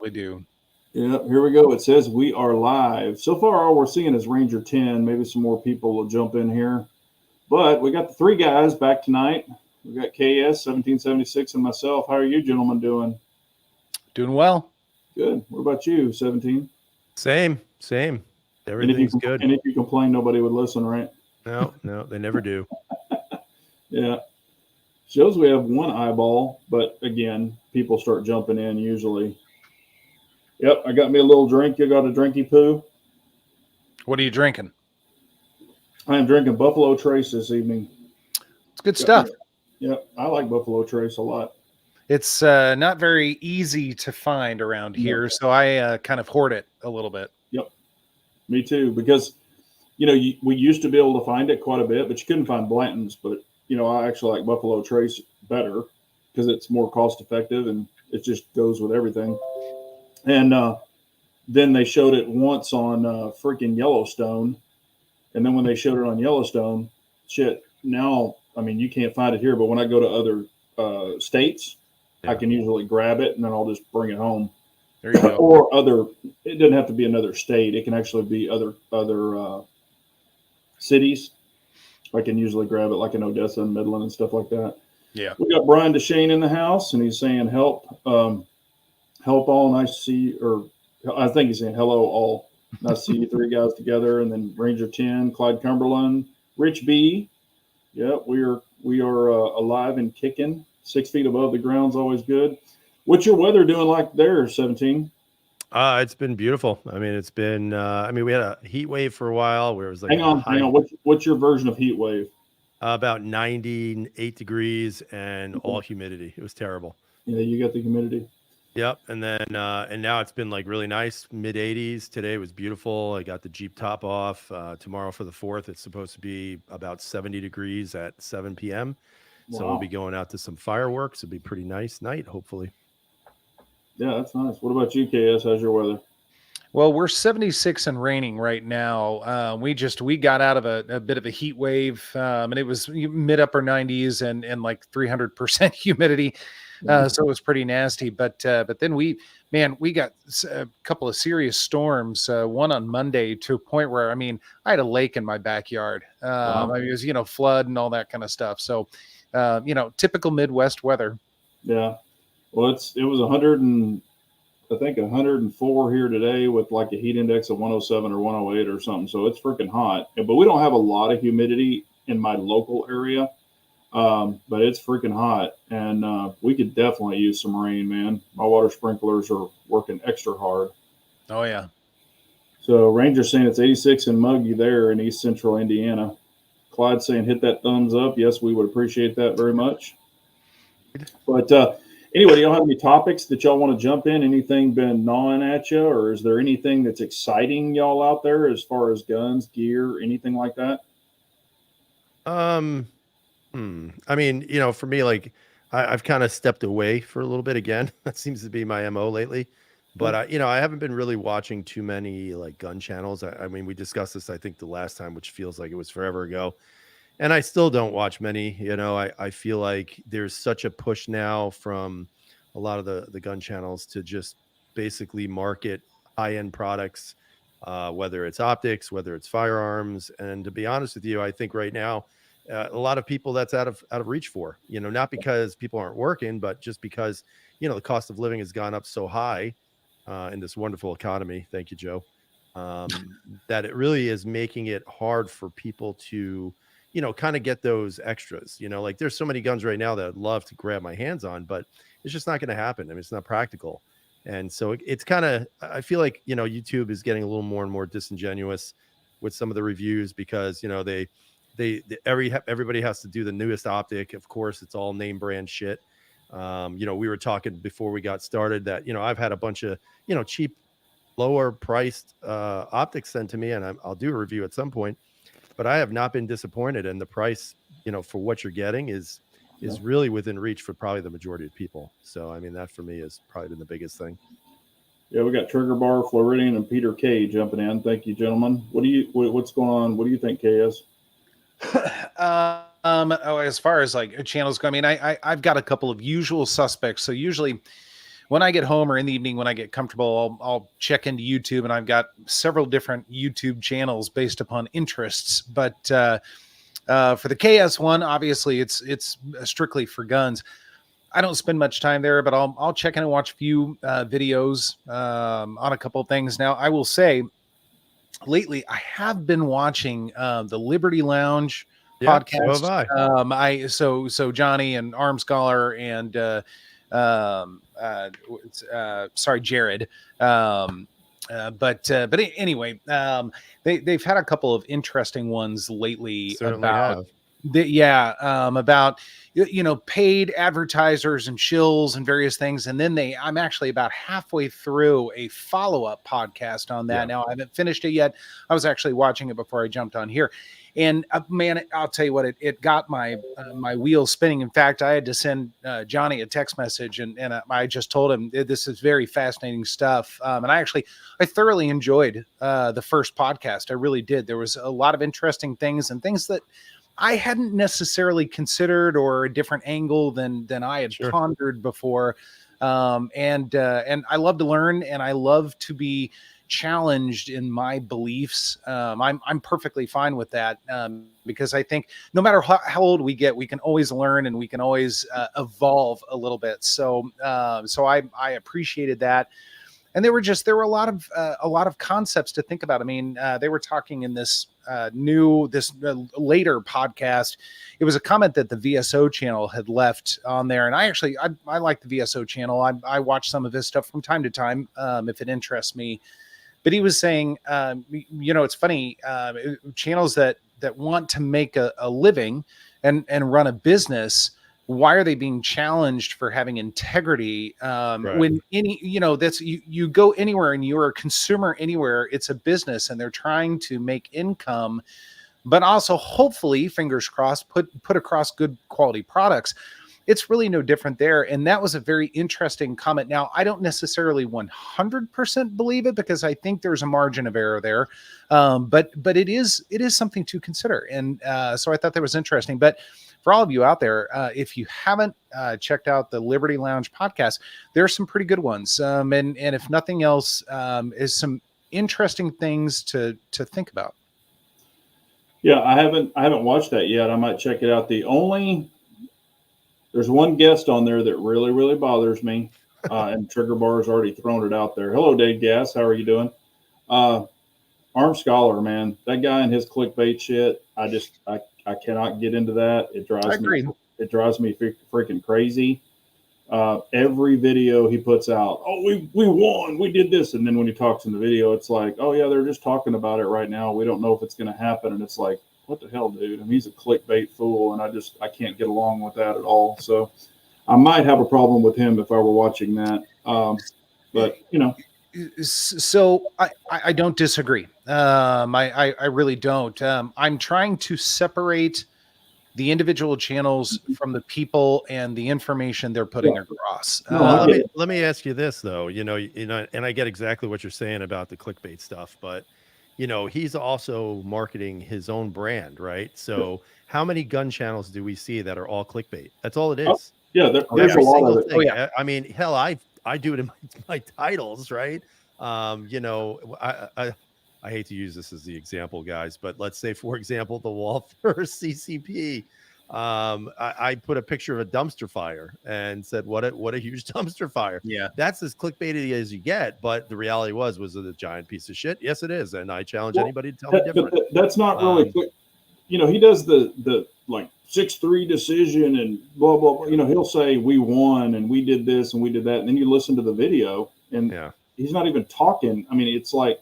We do. Yeah, here we go. It says we are live. So far, all we're seeing is Ranger 10. Maybe some more people will jump in here. But we got the three guys back tonight. We got KS 1776 and myself. How are you gentlemen doing? Doing well. Good. What about you, 17? Same. And if you Everything's good. and if you complain, nobody would listen, right? No, they never do. Yeah. Shows we have one eyeball, but again, people start jumping in usually. Yep, I got me a little drink. You got a drinky poo? What are you drinking? I am drinking Buffalo Trace this evening. It's good stuff. Yep, I like Buffalo Trace a lot. It's not very easy to find around here, so I kind of hoard it a little bit. Yep, me too. Because we used to be able to find it quite a bit, but you couldn't find Blanton's. But I actually like Buffalo Trace better because it's more cost effective and it just goes with everything. And then they showed it once on freaking Yellowstone, and then when they showed it on Yellowstone, shit. Now, I mean, you can't find it here, but when I go to other states, I can usually grab it and then I'll just bring it home. There you go. Or it doesn't have to be another state. It can actually be other cities. I can usually grab it like in Odessa and Midland and stuff like that. Yeah. We got Brian DeShane in the house, and he's saying help all. Nice to see you. Or I think he's saying hello all. Nice to see you three guys together. And then Ranger 10, Clyde Cumberland, Rich B. Yep, we are alive and kicking. 6 feet above the ground's always good. What's your weather doing like there, 17? It's been beautiful. I mean, it's been. We had a heat wave for a while where it was like. Hang on. What's your version of heat wave? About 98 degrees and all humidity. It was terrible. Yeah, you got the humidity. Yep, and then and now it's been like really nice, mid 80s. Today was beautiful. I got the Jeep top off. Tomorrow for the 4th, it's supposed to be about 70 degrees at 7 p.m. Wow. So we'll be going out to some fireworks. It'll be a pretty nice night, hopefully. Yeah, that's nice. What about you, KS? How's your weather? Well, we're 76 and raining right now. We got out of a bit of a heat wave, and it was mid upper 90s and like 300% humidity. So it was pretty nasty. But then we got a couple of serious storms. One on Monday to a point where I had a lake in my backyard. Wow. It was flood and all that kind of stuff. So typical Midwest weather. Yeah. Well, it was 104 here today with like a heat index of 107 or 108 or something. So it's freaking hot. But we don't have a lot of humidity in my local area. But it's freaking hot, and we could definitely use some rain, man. My water sprinklers are working extra hard. Oh, yeah. So Ranger's saying it's 86 and muggy there in East Central Indiana. Clyde saying hit that thumbs up. Yes, we would appreciate that very much. But anyway, do y'all have any topics that y'all want to jump in? Anything been gnawing at you, or is there anything that's exciting y'all out there as far as guns, gear, anything like that? For me, like I've kind of stepped away for a little bit again. That seems to be my MO lately. But I haven't been really watching too many like gun channels. We discussed this, I think, the last time, which feels like it was forever ago. And I still don't watch many. I feel like there's such a push now from a lot of the gun channels to just basically market high-end products, whether it's optics, whether it's firearms. And to be honest with you, I think right now, a lot of people that's out of reach for, not because people aren't working, but just because, the cost of living has gone up so high in this wonderful economy. Thank you, Joe. That it really is making it hard for people to, kind of get those extras, like there's so many guns right now that I'd love to grab my hands on, but it's just not going to happen. It's not practical. And so it's kind of, I feel like, YouTube is getting a little more and more disingenuous with some of the reviews because, everybody has to do the newest optic. Of course, it's all name brand shit. We were talking before we got started that, I've had a bunch of, cheap, lower priced optics sent to me, and I'll do a review at some point, but I have not been disappointed. And the price, for what you're getting is really within reach for probably the majority of people. So, that for me has probably been the biggest thing. Yeah, we got Trigger Bar, Floridian, and Peter K jumping in. Thank you, gentlemen. What's going on? What do you think, KS? As far as like channels go, I've got a couple of usual suspects. So usually when I get home or in the evening, when I get comfortable, I'll check into YouTube, and I've got several different YouTube channels based upon interests. But for the KS one, obviously it's strictly for guns. I don't spend much time there, but I'll check in and watch a few videos on a couple of things. Now, I will say, lately I have been watching the Liberty Lounge podcast. So have I. So Johnny and Arm Scholar and sorry, Jared. But anyway, they've had a couple of interesting ones lately Certainly about have. about paid advertisers and shills and various things. And then I'm actually about halfway through a follow-up podcast on that. Yeah. Now I haven't finished it yet. I was actually watching it before I jumped on here. And man, I'll tell you what, it got my my wheels spinning. In fact, I had to send Johnny a text message, and I just told him this is very fascinating stuff. And I thoroughly enjoyed the first podcast. I really did. There was a lot of interesting things and things that I hadn't necessarily considered, or a different angle than I had pondered before. And I love to learn, and I love to be challenged in my beliefs. I'm perfectly fine with that, because I think no matter how old we get, we can always learn, and we can always evolve a little bit. So I appreciated that. And there were a lot of concepts to think about. I mean, they were talking in this later podcast. It was a comment that the VSO channel had left on there, and I like the VSO channel. I watch some of his stuff from time to time if it interests me. But he was saying, it's funny, channels that want to make a living and run a business. Why are they being challenged for having integrity? Right. When that's you go anywhere and you're a consumer anywhere, it's a business, and they're trying to make income, but also hopefully, fingers crossed, put across good quality products. It's really no different there. And that was a very interesting comment. Now, I don't necessarily 100% believe it, because I think there's a margin of error there. But it is something to consider. And so I thought that was interesting. But for all of you out there, if you haven't checked out the Liberty Lounge podcast, there are some pretty good ones. And if nothing else, is some interesting things to think about. Yeah, I haven't watched that yet. I might check it out. There's one guest on there that really, really bothers me, and Trigger Bar's already thrown it out there. Hello, Dave Gass. How are you doing? Arm Scholar, man, that guy and his clickbait shit. I cannot get into that. It drives me freaking crazy. Every video he puts out, oh, we won, we did this, and then when he talks in the video, it's like, oh yeah, they're just talking about it right now. We don't know if it's going to happen, and it's like, what the hell, dude? I mean, he's a clickbait fool, and I can't get along with that at all. So I might have a problem with him if I were watching that. But So I don't disagree. I really don't. I'm trying to separate the individual channels from the people and the information they're putting across. Let me ask you this though, and I get exactly what you're saying about the clickbait stuff, but he's also marketing his own brand, right? So how many gun channels do we see that are all clickbait? That's all it is. Yeah, there's a lot of it. Oh yeah. I mean, hell, I do it in my titles, right? I hate to use this as the example, guys, but let's say, for example, the Walther CCP. I put a picture of a dumpster fire and said, what a huge dumpster fire. Yeah. That's as clickbaity as you get. But the reality was it a giant piece of shit? Yes, it is. And I challenge anybody to tell me different. That's not really quick. He does the like 6-3 decision and blah, blah, blah. He'll say we won and we did this and we did that. And then you listen to the video and he's not even talking. I mean, it's like,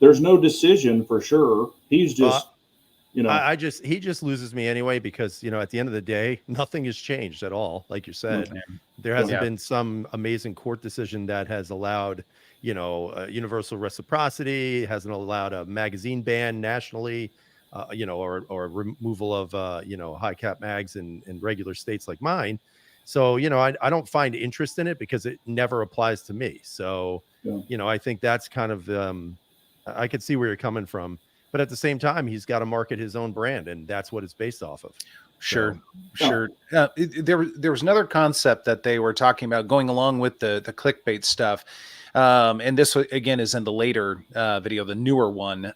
there's no decision for sure. He's just, he just loses me anyway, because, at the end of the day, nothing has changed at all. Like you said, there hasn't been some amazing court decision that has allowed, universal reciprocity, hasn't allowed a magazine ban nationally, or removal of, high cap mags in regular states like mine. So, I don't find interest in it because it never applies to me. So, I think that's kind of, I could see where you're coming from. but at the same time, he's got to market his own brand, and that's what it's based off of. Sure, So, sure. There was another concept that they were talking about going along with the clickbait stuff. And this again is in the later video, the newer one.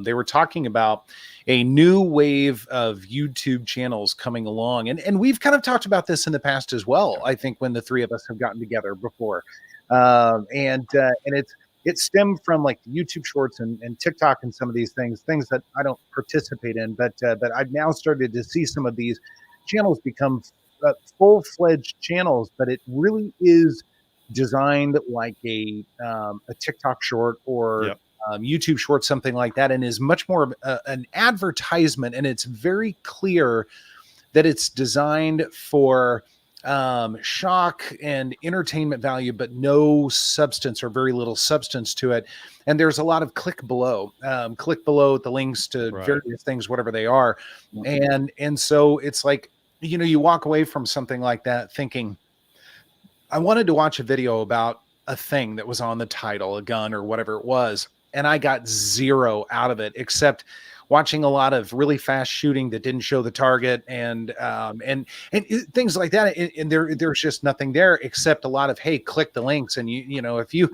They were talking about a new wave of YouTube channels coming along, and we've kind of talked about this in the past as well. I think when the three of us have gotten together before, and it stemmed from like YouTube Shorts and TikTok and some of these things that I don't participate in, but I've now started to see some of these channels become full-fledged channels, but it really is designed like a TikTok short or Yep. YouTube short, something like that, and is much more of an advertisement. And it's very clear that it's designed for shock and entertainment value, but no substance or very little substance to it. And there's a lot of click below the links to Right. various things, whatever they are. And so it's like, you walk away from something like that thinking, I wanted to watch a video about a thing that was on the title, a gun or whatever it was, and I got zero out of it, except watching a lot of really fast shooting that didn't show the target and things like that. And there's just nothing there except a lot of, hey, click the links. And if you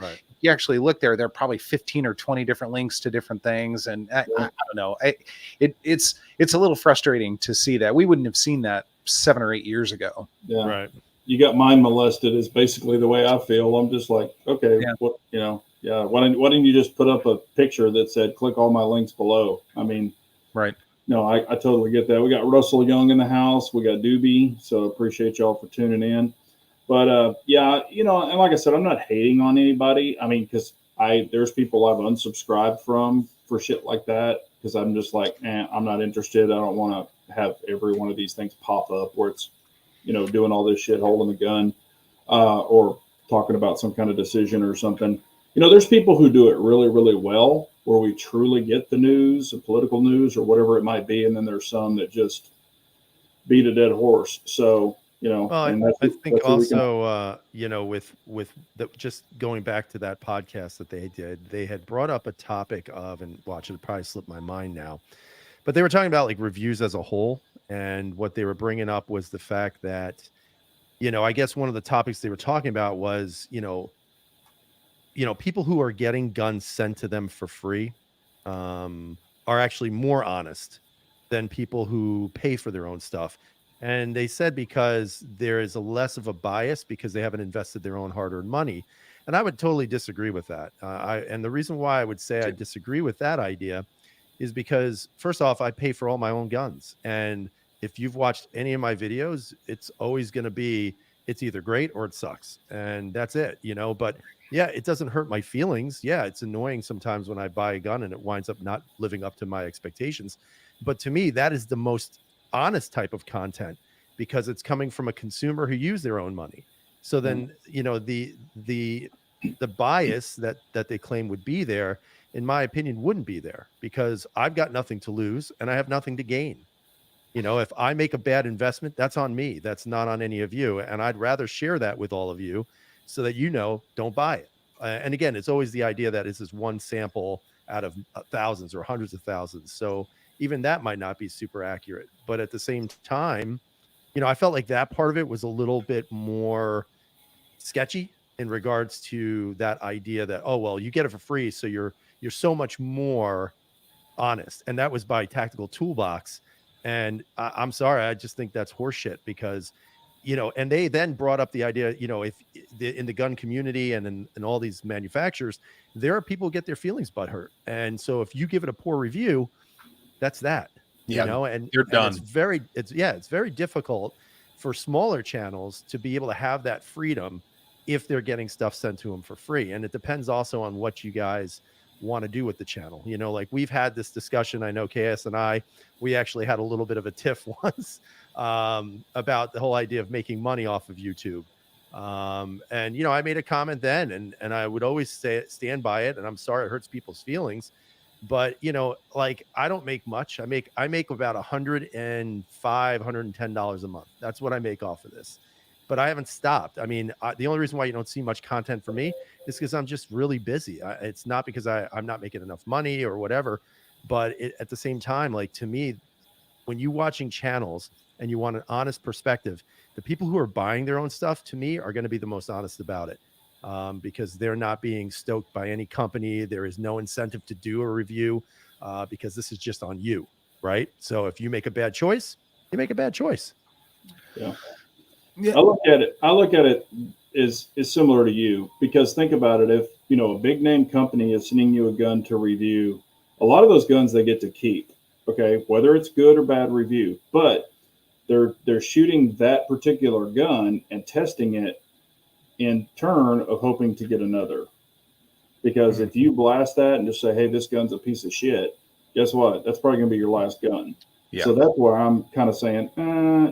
actually look there are probably 15 or 20 different links to different things. And I don't know. It's a little frustrating to see that. We wouldn't have seen that 7 or 8 years ago. Yeah. Right. You got mind molested is basically the way I feel. I'm just like, okay, what, why didn't you just put up a picture that said, click all my links below? I mean, right. No, I totally get that. We got Russell Young in the house. We got Doobie. So appreciate y'all for tuning in. But and like I said, I'm not hating on anybody. I mean, because there's people I've unsubscribed from for shit like that, because I'm just like, I'm not interested. I don't want to have every one of these things pop up where it's, doing all this shit, holding the gun, or talking about some kind of decision or something. There's people who do it really, really well, where we truly get the news, the political news, or whatever it might be. And then there's some that just beat a dead horse. So, well, I think also, with just going back to that podcast that they did, they had brought up a topic of, and watch, it probably slipped my mind now, but they were talking about like reviews as a whole. And what they were bringing up was the fact that, I guess one of the topics they were talking about was, people who are getting guns sent to them for free are actually more honest than people who pay for their own stuff. And they said because there is a less of a bias because they haven't invested their own hard-earned money. And I would totally disagree with that. And the reason why I would say I disagree with that idea is because, first off, I pay for all my own guns. And if you've watched any of my videos, it's always going to be, it's either great or it sucks. And that's it, but yeah, it doesn't hurt my feelings. Yeah, it's annoying sometimes when I buy a gun and it winds up not living up to my expectations. But to me, that is the most honest type of content because it's coming from a consumer who used their own money. So then, the bias that they claim would be there, in my opinion, wouldn't be there because I've got nothing to lose and I have nothing to gain. If I make a bad investment, that's on me. That's not on any of you. And I'd rather share that with all of you so that, don't buy it. And again, it's always the idea that this is one sample out of thousands or hundreds of thousands. So even that might not be super accurate. But at the same time, I felt like that part of it was a little bit more sketchy in regards to that idea that, oh, well, you get it for free. So you're so much more honest. And that was by Tactical Toolbox. And I'm sorry, I just think that's horseshit because, and they then brought up the idea, if in the gun community and in all these manufacturers, there are people who get their feelings butthurt. And so if you give it a poor review, that's that, and you're done. It's very difficult for smaller channels to be able to have that freedom if they're getting stuff sent to them for free. And it depends also on what you guys want to do with the channel. Like we've had this discussion. I know KS and we actually had a little bit of a tiff once about the whole idea of making money off of YouTube. And I made a comment then and I would always stand by it. And I'm sorry it hurts people's feelings, but like I don't make much. I make about $105, $110 a month. That's what I make off of this. But I haven't stopped. I mean, the only reason why you don't see much content from me is because I'm just really busy. It's not because I'm not making enough money or whatever. But at the same time, like to me, when you watching channels and you want an honest perspective, the people who are buying their own stuff to me are going to be the most honest about it, because they're not being stoked by any company. There is no incentive to do a review, because this is just on you, right? So if you make a bad choice, you make a bad choice. Yeah. Yeah. I look at it is similar to you, because think about it. If, you know, a big name company is sending you a gun to review, a lot of those guns they get to keep. Okay. Whether it's good or bad review, but they're shooting that particular gun and testing it in turn of hoping to get another. Because if you blast that and just say, hey, this gun's a piece of shit, guess what? That's probably going to be your last gun. Yeah. So that's where I'm kind of saying,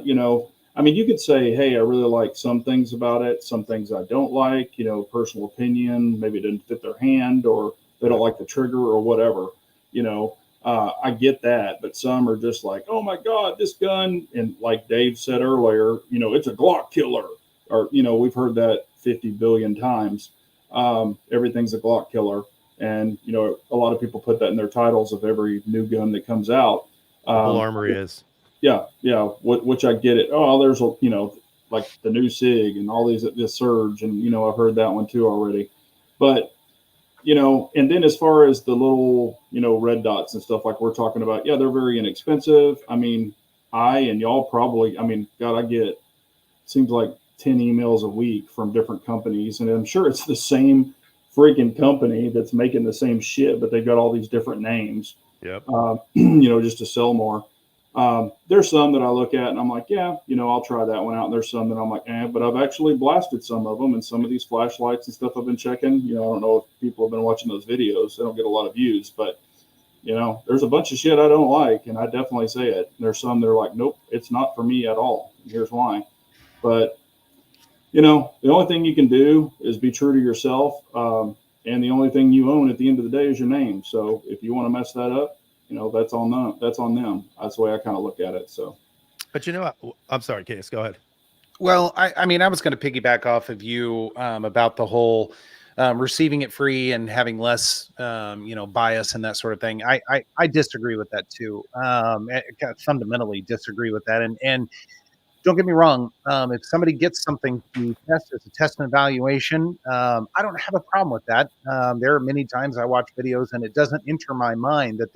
you know, I mean, you could say, hey, I really like some things about it, some things I don't like, you know, personal opinion, maybe it didn't fit their hand, or they don't like the trigger or whatever, you know. I get that, but some are just like, oh my God, this gun. And like Dave said earlier, you know, it's a Glock killer. Or, you know, we've heard that 50 billion times. Everything's a Glock killer. And, you know, a lot of people put that in their titles of every new gun that comes out. The whole armory is. Yeah. Which I get it. Oh, there's a, you know, like the new Sig and all these, this Surge. And, you know, I've heard that one too already. But, you know, and then as far as the little, you know, red dots and stuff like we're talking about, yeah, they're very inexpensive. I mean, and y'all probably, I mean, God, I get, seems like 10 emails a week from different companies. And I'm sure it's the same freaking company that's making the same shit, but they've got all these different names, Yep. you know, just to sell more. There's some that I look at and I'm like, yeah, you know, I'll try that one out. And there's some that I'm like, but I've actually blasted some of them, and some of these flashlights and stuff I've been checking. You know, I don't know if people have been watching those videos. They don't get a lot of views, but you know, there's a bunch of shit I don't like, and I definitely say it. There's some that are like, nope, it's not for me at all. Here's why. But you know, the only thing you can do is be true to yourself. And the only thing you own at the end of the day is your name. So if you want to mess that up, you know, that's on them. That's on them. That's the way I kind of look at it. So, but you know what? I'm sorry, Case, go ahead. Well, I mean, I was going to piggyback off of you about the whole receiving it free and having less, you know, bias and that sort of thing. I disagree with that too. I fundamentally disagree with that. And don't get me wrong. If somebody gets something to test as a test and evaluation, I don't have a problem with that. There are many times I watch videos and it doesn't enter my mind that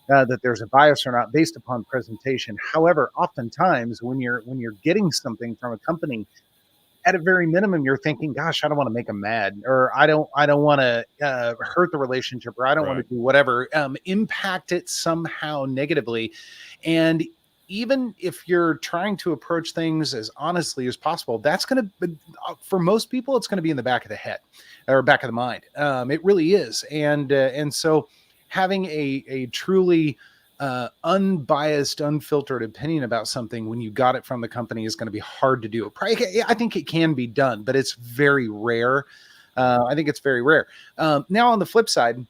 that there's a bias or not based upon presentation. However, oftentimes when you're getting something from a company, at a very minimum, you're thinking, "Gosh, I don't want to make them mad, or I don't want to hurt the relationship, or I don't want to do whatever, impact it somehow negatively." And even if you're trying to approach things as honestly as possible, that's going to, for most people, it's going to be in the back of the head or back of the mind. It really is, and so having a truly unbiased, unfiltered opinion about something when you got it from the company is going to be hard to do. I think it can be done, but it's very rare. I think it's very rare. Now, on the flip side,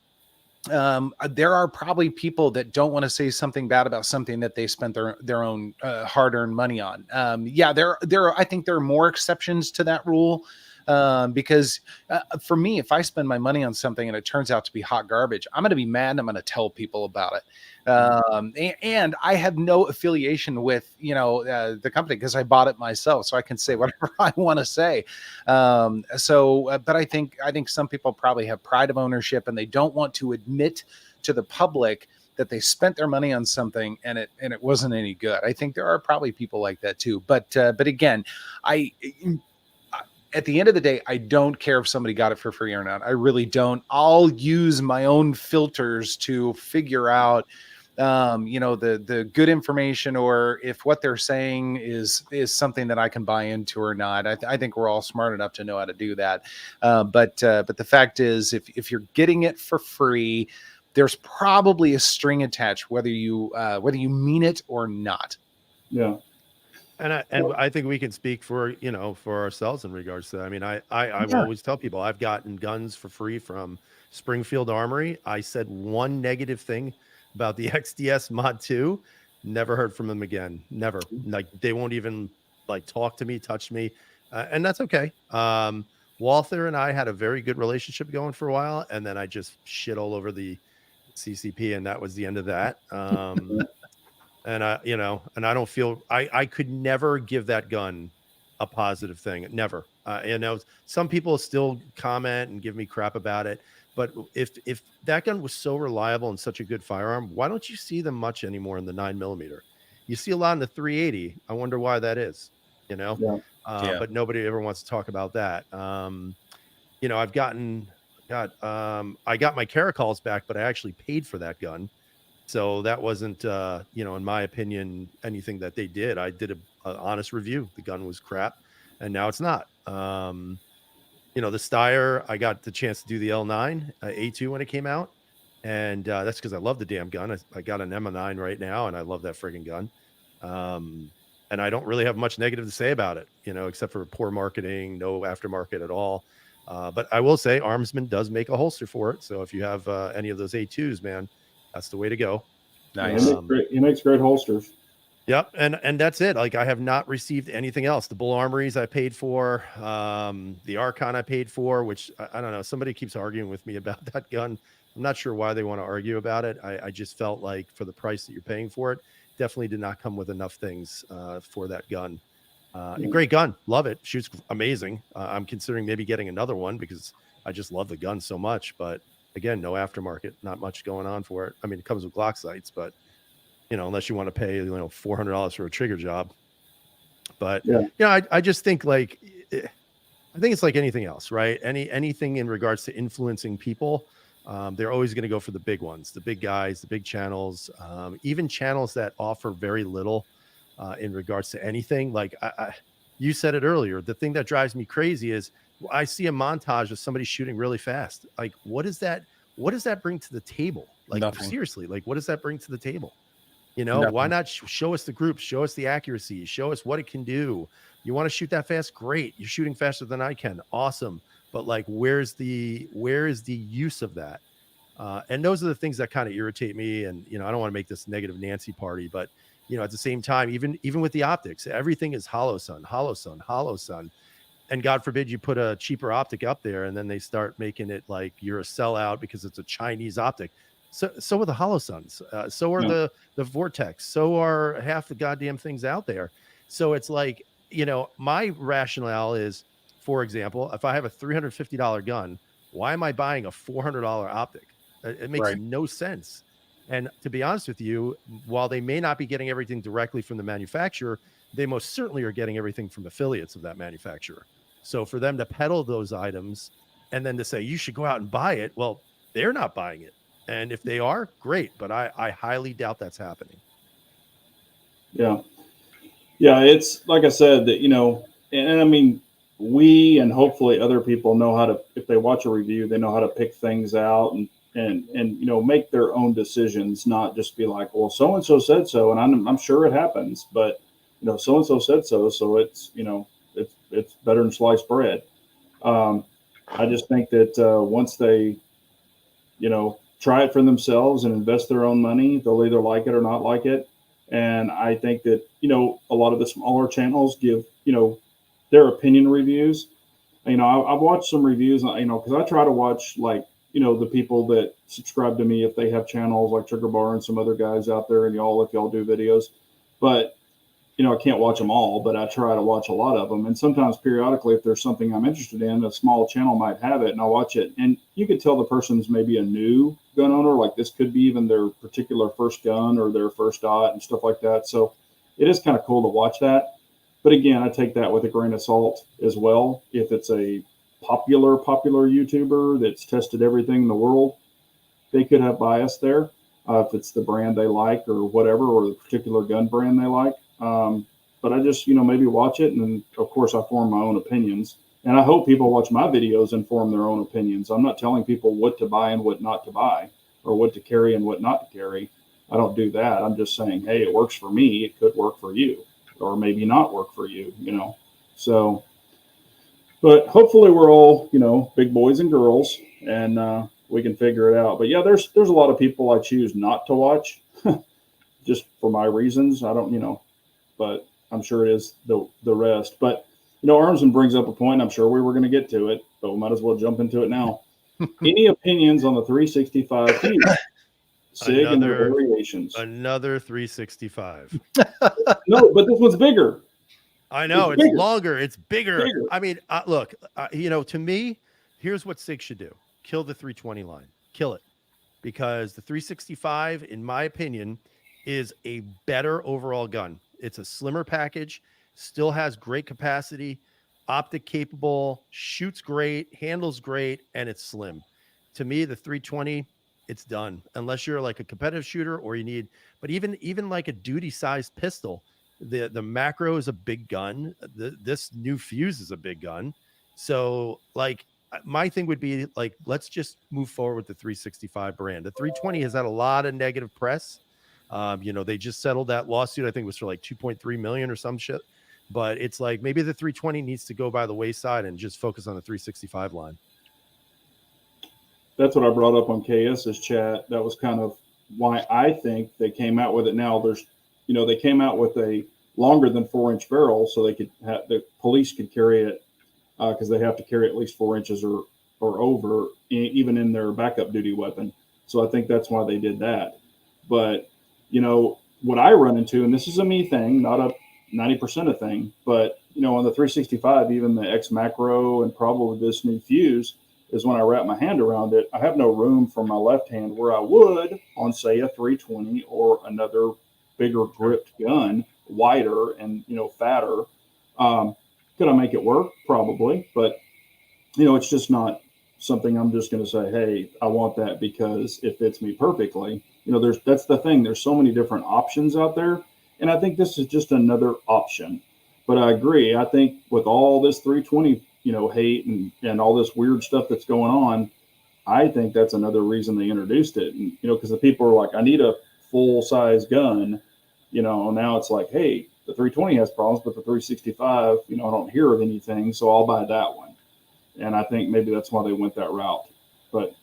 there are probably people that don't want to say something bad about something that they spent their own hard-earned money on. Yeah, I think there are more exceptions to that rule. Because for me, if I spend my money on something and it turns out to be hot garbage, I'm going to be mad and I'm going to tell people about it. And I have no affiliation with, you know, the company because I bought it myself, so I can say whatever I want to say. But I think some people probably have pride of ownership and they don't want to admit to the public that they spent their money on something and it wasn't any good. I think there are probably people like that too. But again, at the end of the day, I don't care if somebody got it for free or not. I really don't. I'll use my own filters to figure out, you know, the good information, or if what they're saying is something that I can buy into or not. I think we're all smart enough to know how to do that. But the fact is, if you're getting it for free, there's probably a string attached, whether you mean it or not. yeah. And I think we can speak for, you know, for ourselves in regards to that. I mean, I will always tell people I've gotten guns for free from Springfield Armory. I said one negative thing about the XDS Mod 2, never heard from them again. Never. Like they won't even like talk to me, touch me. And that's okay. Walther and I had a very good relationship going for a while, and then I just shit all over the CCP, and that was the end of that. And I, and I don't feel I could never give that gun a positive thing. Never. Some people still comment and give me crap about it, but if that gun was so reliable and such a good firearm, why don't you see them much anymore in the 9mm? You see a lot in the 380. I wonder why that is. Yeah. But nobody ever wants to talk about that. I've I got my Caracols back, but I actually paid for that gun. So that wasn't, in my opinion, anything that they did. I did a honest review. The gun was crap, and now it's not. The Steyr, I got the chance to do the L9 A2 when it came out, and that's because I love the damn gun. I got an M9 right now, and I love that friggin' gun. And I don't really have much negative to say about it, except for poor marketing, no aftermarket at all. But I will say, Armsman does make a holster for it. So if you have any of those A2s, man, that's the way to go. Nice. He makes great holsters. Yep. And that's it. Like, I have not received anything else. The Bull Armories I paid for, the Archon I paid for, which I don't know. Somebody keeps arguing with me about that gun. I'm not sure why they want to argue about it. I just felt like for the price that you're paying for it, definitely did not come with enough things for that gun. A great gun. Love it. Shoots amazing. I'm considering maybe getting another one because I just love the gun so much. But again, no aftermarket, not much going on for it. I mean, it comes with Glock sights, but unless you want to pay, $400 for a trigger job. But I just think I think it's like anything else, right? Anything in regards to influencing people, they're always going to go for the big ones, the big guys, the big channels, even channels that offer very little in regards to anything. Like you said it earlier, the thing that drives me crazy is I see a montage of somebody shooting really fast. Like, what does that bring to the table? Like, Nothing. seriously, like, what does that bring to the table? Nothing. Why not show us the groups, show us the accuracy, show us what it can do. You want to shoot that fast? Great. You're shooting faster than I can. Awesome. But like, where is the use of that? And those are the things that kind of irritate me. And, I don't want to make this negative Nancy party, but at the same time, even with the optics, everything is hollow sun. And God forbid you put a cheaper optic up there and then they start making it like you're a sellout because it's a Chinese optic. So are the hollow suns. So are the Vortex. So are half the goddamn things out there. So it's like, my rationale is, for example, if I have a $350 gun, why am I buying a $400 optic? It makes no sense. And to be honest with you, while they may not be getting everything directly from the manufacturer, they most certainly are getting everything from affiliates of that manufacturer. So for them to peddle those items and then to say, you should go out and buy it, well, they're not buying it. And if they are, great. But I highly doubt that's happening. Yeah. Yeah. It's like I said that, and I mean, we and hopefully other people know how to, if they watch a review, they know how to pick things out and make their own decisions, not just be like, well, so-and-so said so. And I'm sure it happens, but so-and-so said so. So it's, it's better than sliced bread. I just think that once they, try it for themselves and invest their own money, they'll either like it or not like it. And I think that, a lot of the smaller channels give, their opinion reviews. I've watched some reviews, because I try to watch like, the people that subscribe to me, if they have channels like Trigger Bar and some other guys out there and if y'all do videos, but I can't watch them all, but I try to watch a lot of them. And sometimes periodically, if there's something I'm interested in, a small channel might have it and I'll watch it. And you could tell the person's maybe a new gun owner, like this could be even their particular first gun or their first dot and stuff like that. So it is kind of cool to watch that. But again, I take that with a grain of salt as well. If it's a popular YouTuber that's tested everything in the world, they could have bias there. If it's the brand they like or whatever, or the particular gun brand they like. But I just, maybe watch it. And of course I form my own opinions, and I hope people watch my videos and form their own opinions. I'm not telling people what to buy and what not to buy, or what to carry and what not to carry. I don't do that. I'm just saying, hey, it works for me. It could work for you, or maybe not work for you, so, but hopefully we're all, big boys and girls, and, we can figure it out. But yeah, there's a lot of people I choose not to watch just for my reasons. I don't, but I'm sure it is the rest. But, Armsman brings up a point. I'm sure we were going to get to it, but we might as well jump into it now. Any opinions on the 365 Hue? Sig and their variations. Another 365. No, but this one's bigger. I know it's longer. It's bigger. I mean, look, to me, here's what Sig should do. Kill the 320 line. Kill it. Because the 365, in my opinion, is a better overall gun. It's a slimmer package, still has great capacity, optic capable, shoots great, handles great, and it's slim. To me, the 320, it's done. Unless you're like a competitive shooter or you need, but even like a duty sized pistol, the macro is a big gun. This new fuse is a big gun. So like my thing would be like, let's just move forward with the 365 brand. The 320 has had a lot of negative press. They just settled that lawsuit. I think it was for like 2.3 million or some shit. But it's like maybe the 320 needs to go by the wayside and just focus on the 365 line. That's what I brought up on KS's chat. That was kind of why I think they came out with it now. They came out with a longer than 4-inch barrel so they could have, the police could carry it because they have to carry at least 4 inches or over, even in their backup duty weapon. So I think that's why they did that. But, what I run into, and this is a me thing, not a 90% of thing, but, on the 365, even the X macro and probably this new fuse, is when I wrap my hand around it, I have no room for my left hand where I would on, say, a 320 or another bigger gripped gun, wider and, fatter. Could I make it work? Probably. But, it's just not something I'm just going to say, hey, I want that because it fits me perfectly. That's the thing. There's so many different options out there. And I think this is just another option. But I agree. I think with all this 320 hate and all this weird stuff that's going on, I think that's another reason they introduced it. And, because the people are like, I need a full size gun, now it's like, hey, the 320 has problems, but the 365, I don't hear of anything. So I'll buy that one. And I think maybe that's why they went that route. But,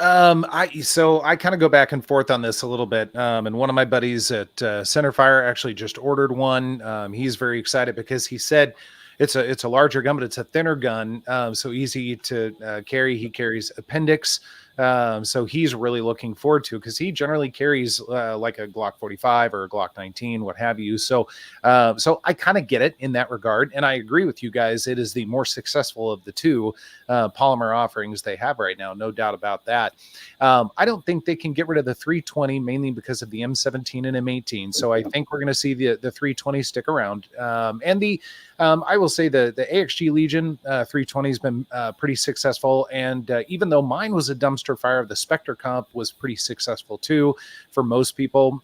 I kind of go back and forth on this a little bit. And one of my buddies at Centerfire actually just ordered one. He's very excited because he said it's a larger gun, but it's a thinner gun. So easy to carry. He carries appendix. So he's really looking forward to, because he generally carries like a Glock 45 or a Glock 19, what have you. So I kind of get it in that regard. And I agree with you guys. It is the more successful of the two polymer offerings they have right now. No doubt about that. I don't think they can get rid of the 320 mainly because of the M17 and M18. So I think we're going to see the 320 stick around. And I will say the AXG Legion 320 has been pretty successful. And even though mine was a dumpster fire, the Spectre comp was pretty successful too for most people.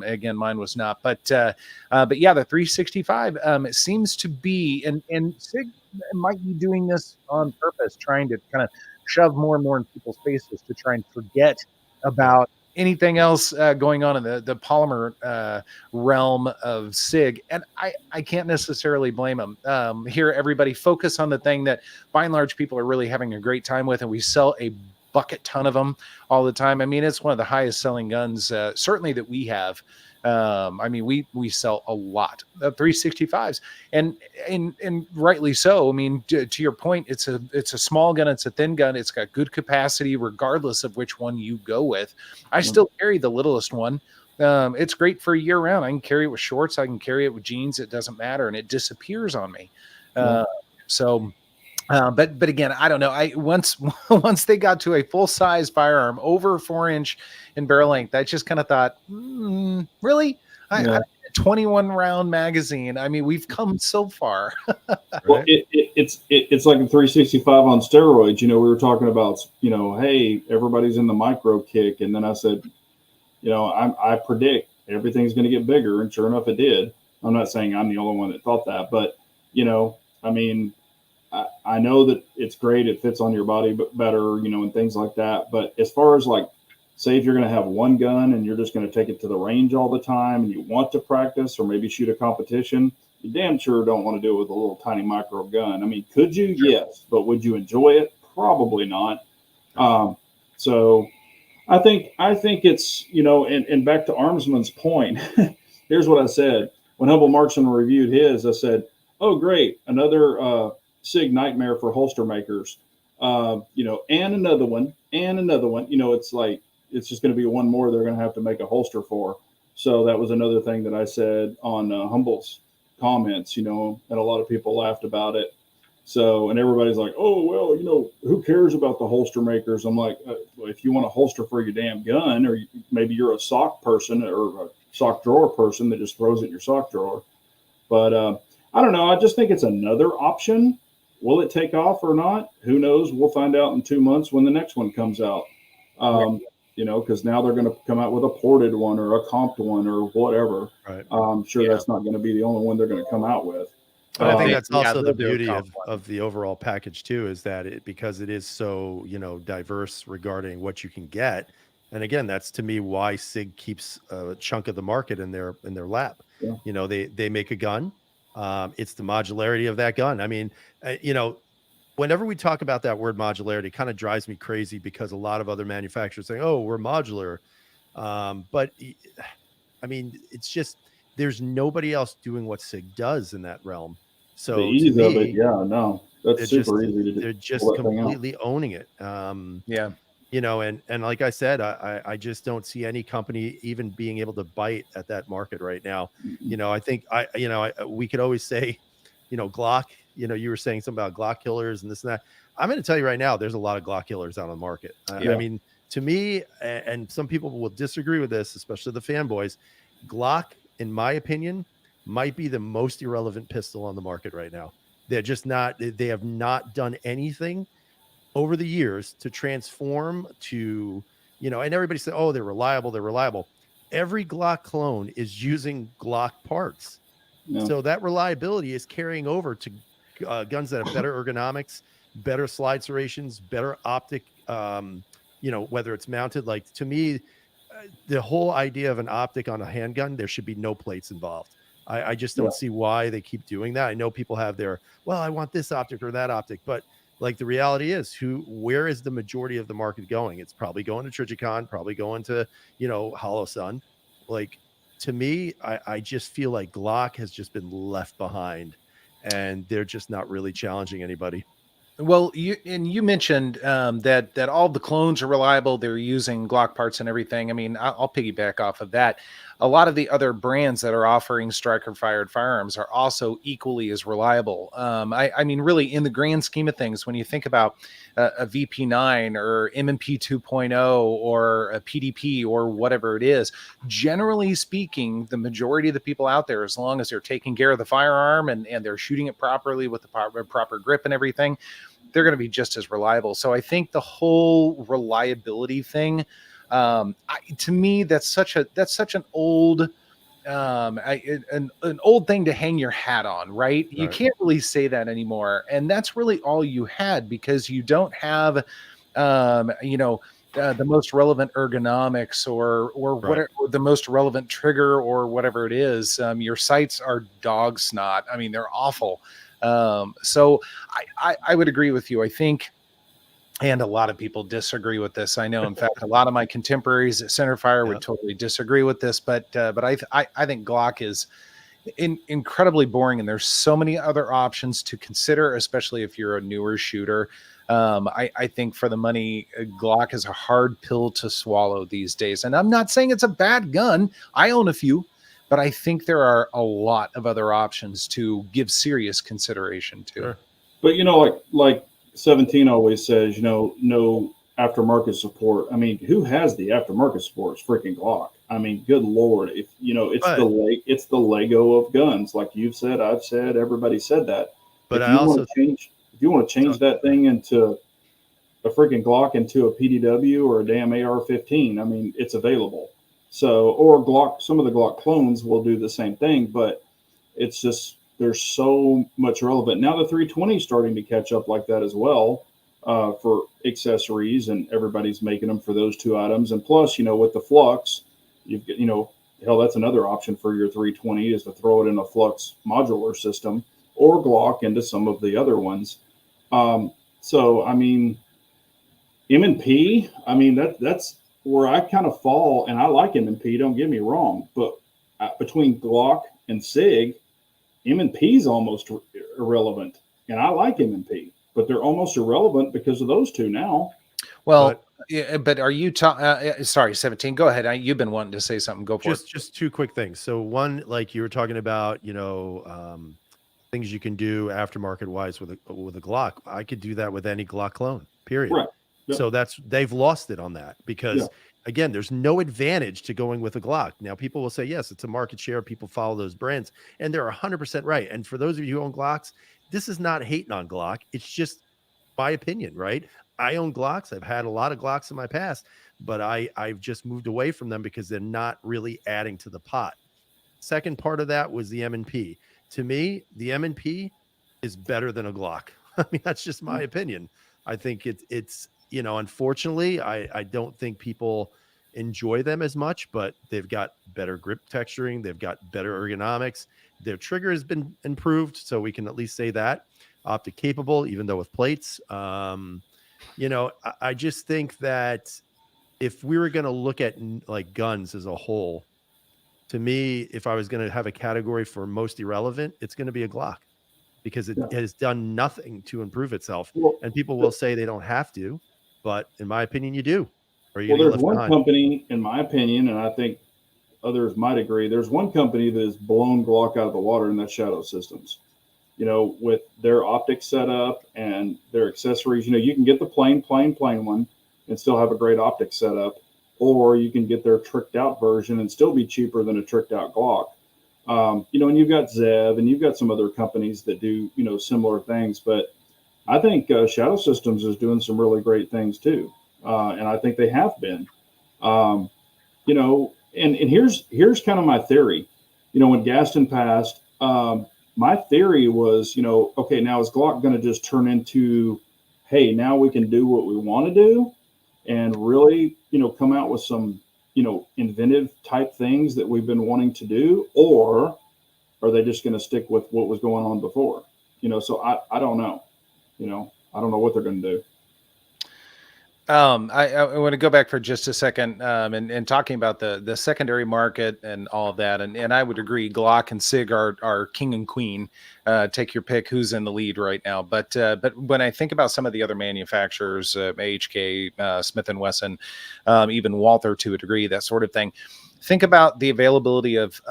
Again, mine was not. But yeah, the 365 it seems to be, and Sig might be doing this on purpose, trying to kind of shove more and more in people's faces to try and forget about anything else going on in the polymer realm of Sig. And I can't necessarily blame them. Here, everybody focus on the thing that by and large people are really having a great time with, and we sell a bucket ton of them all the time. I mean, it's one of the highest selling guns certainly that we have. I mean, we sell a lot of 365s, and rightly so. I mean, to your point, it's a small gun, it's a thin gun, it's got good capacity regardless of which one you go with. I still carry the littlest one. It's great for year round. I can carry it with shorts, I can carry it with jeans, it doesn't matter, and it disappears on me. But again, I don't know. Once they got to a full size firearm over 4-inch in barrel length, I just kind of thought, really? I 21 round magazine. I mean, we've come so far. Well, it's like a 365 on steroids. We were talking about, hey, everybody's in the micro kick, and then I said, I predict everything's going to get bigger, and sure enough, it did. I'm not saying I'm the only one that thought that, but I mean, I know that it's great. It fits on your body better, and things like that. But as far as like, say if you're going to have one gun and you're just going to take it to the range all the time and you want to practice or maybe shoot a competition, you damn sure don't want to do it with a little tiny micro gun. I mean, could you? Sure. Yes. But would you enjoy it? Probably not. So I think it's, and back to Armsman's point, here's what I said. When Humble Marksman reviewed his, I said, oh, great. Another, Sig nightmare for holster makers. you know, and another one, and another one. You know, it's like it's just going to be one more they're going to have to make a holster for. So that was another thing that I said on Humble's comments, you know, and a lot of people laughed about it. So, and everybody's like, oh, well, you know, who cares about the holster makers? I'm like, well, if you want a holster for your damn gun, or maybe you're a sock person or a sock drawer person that just throws it in your sock drawer. But I don't know. I just think it's another option. Will it take off or not? Who knows? We'll find out in 2 months when the next one comes out. You know, because now they're going to come out with a ported one or a comped one or whatever. Right. I'm sure that's not going to be the only one they're going to come out with. But I think that's also the they'll do a beauty comp of the overall package too, is that because it is so, you know, diverse regarding what you can get. And again, that's to me why Sig keeps a chunk of the market in their lap. Yeah. You know, they make a gun. It's the modularity of that gun. I mean, you know, whenever we talk about that word modularity, it kind of drives me crazy because a lot of other manufacturers say, oh, we're modular. But I mean, it's just, there's nobody else doing what Sig does in that realm. So the ease of it, yeah, no, that's super easy to do. They're just completely owning it. You know, and like I said, I just don't see any company even being able to bite at that market right now. You know, I think we could always say, you know, Glock, you know, you were saying something about Glock killers and this and that. I'm going to tell you right now, there's a lot of Glock killers out on the market. I mean, to me, and some people will disagree with this, especially the fanboys, Glock, in my opinion, might be the most irrelevant pistol on the market right now. They're just not, they have not done anything over the years to transform to, you know, and everybody said, oh, they're reliable. They're reliable. Every Glock clone is using Glock parts. Yeah. So that reliability is carrying over to guns that have better ergonomics, better slide serrations, better optic, you know, whether it's mounted. Like, to me, the whole idea of an optic on a handgun, there should be no plates involved. I just don't see why they keep doing that. I know people have their, well, I want this optic or that optic, but like the reality is, where is the majority of the market going? It's probably going to Trijicon, probably going to, you know, Hollow Sun. Like, to me, I just feel like Glock has just been left behind, and they're just not really challenging anybody. Well, you mentioned that all the clones are reliable. They're using Glock parts and everything. I mean, I'll piggyback off of that. A lot of the other brands that are offering striker-fired firearms are also equally as reliable. I mean, really, in the grand scheme of things, when you think about a VP9 or M&P 2.0 or a PDP or whatever it is, generally speaking, the majority of the people out there, as long as they're taking care of the firearm and they're shooting it properly with the proper grip and everything, they're going to be just as reliable. So I think the whole reliability thing, to me, that's such an old, an old thing to hang your hat on, right? You can't really say that anymore. And that's really all you had, because you don't have, you know, the most relevant ergonomics or whatever, or the most relevant trigger or whatever it is. Your sights are dog snot. I mean, they're awful. So I would agree with you. I think, and a lot of people disagree with this. I know, in fact, a lot of my contemporaries at Centerfire would totally disagree with this, but I think Glock is incredibly boring, and there's so many other options to consider, especially if you're a newer shooter. I think for the money, Glock is a hard pill to swallow these days. And I'm not saying it's a bad gun. I own a few, but I think there are a lot of other options to give serious consideration to. Sure. But, you know, like 17 always says, you know, no aftermarket support. I mean, who has the aftermarket support? It's freaking Glock. I mean, good Lord. If, you know, it's the Lego of guns. Like you've said, I've said, everybody said that. But if you want to change that thing into a freaking Glock, into a PDW or a damn AR-15, I mean, it's available. So, or Glock, some of the Glock clones will do the same thing, but it's just, there's so much relevant. Now the 320 is starting to catch up like that as well, for accessories, and everybody's making them for those two items. And plus, you know, with the Flux, you've got, you know, hell, that's another option for your 320 is to throw it in a Flux modular system, or Glock into some of the other ones. So, I mean, M&P, I mean, that's where I kind of fall, and I like M&P, don't get me wrong, but between Glock and Sig, M&P is almost irrelevant, and I like M&P. but they're almost irrelevant because of those two now. Well, But yeah, but are you sorry, 17, go ahead. You've been wanting to say something. Go for it. just two quick things. So one, like you were talking about, things you can do aftermarket wise with a Glock. I could do that with any Glock clone, period. Right. Yep. So they've lost it on that Yeah. because again, there's no advantage to going with a Glock. Now people will say, yes, it's a market share. People follow those brands and they're 100% right. And for those of you who own Glocks, this is not hating on Glock. It's just my opinion, right? I own Glocks. I've had a lot of Glocks in my past, but I've just moved away from them because they're not really adding to the pot. Second part of that was the M&P. To me, the M&P is better than a Glock. I mean, that's just my opinion. I think it's unfortunately, I don't think people enjoy them as much, but they've got better grip texturing. They've got better ergonomics. Their trigger has been improved, so we can at least say that. Optic capable, even though with plates. I just think that if we were going to look at like guns as a whole, to me, if I was going to have a category for most irrelevant, it's going to be a Glock because it has done nothing to improve itself. Well, And people will say they don't have to, but in my opinion, you do. Or you well, get there's left one behind. company, in my opinion, and I think others might agree. There's one company that has blown Glock out of the water, and that's Shadow Systems. With their optic setup and their accessories, you can get the plain one and still have a great optic setup, or you can get their tricked out version and still be cheaper than a tricked out Glock. And you've got Zev and you've got some other companies that do, similar things. But I think Shadow Systems is doing some really great things too. And I think they have been, and here's kind of my theory. When Gaston passed, my theory was, okay, now is Glock going to just turn into, hey, now we can do what we want to do and really, come out with some, inventive type things that we've been wanting to do? Or are they just going to stick with what was going on before? So I don't know. I don't know what they're going to do. I want to go back for just a second and talking about the secondary market and all of that. And I would agree, Glock and Sig are king and queen. Take your pick who's in the lead right now. But when I think about some of the other manufacturers, AHK, Smith & Wesson, even Walther to a degree, that sort of thing, think about the availability of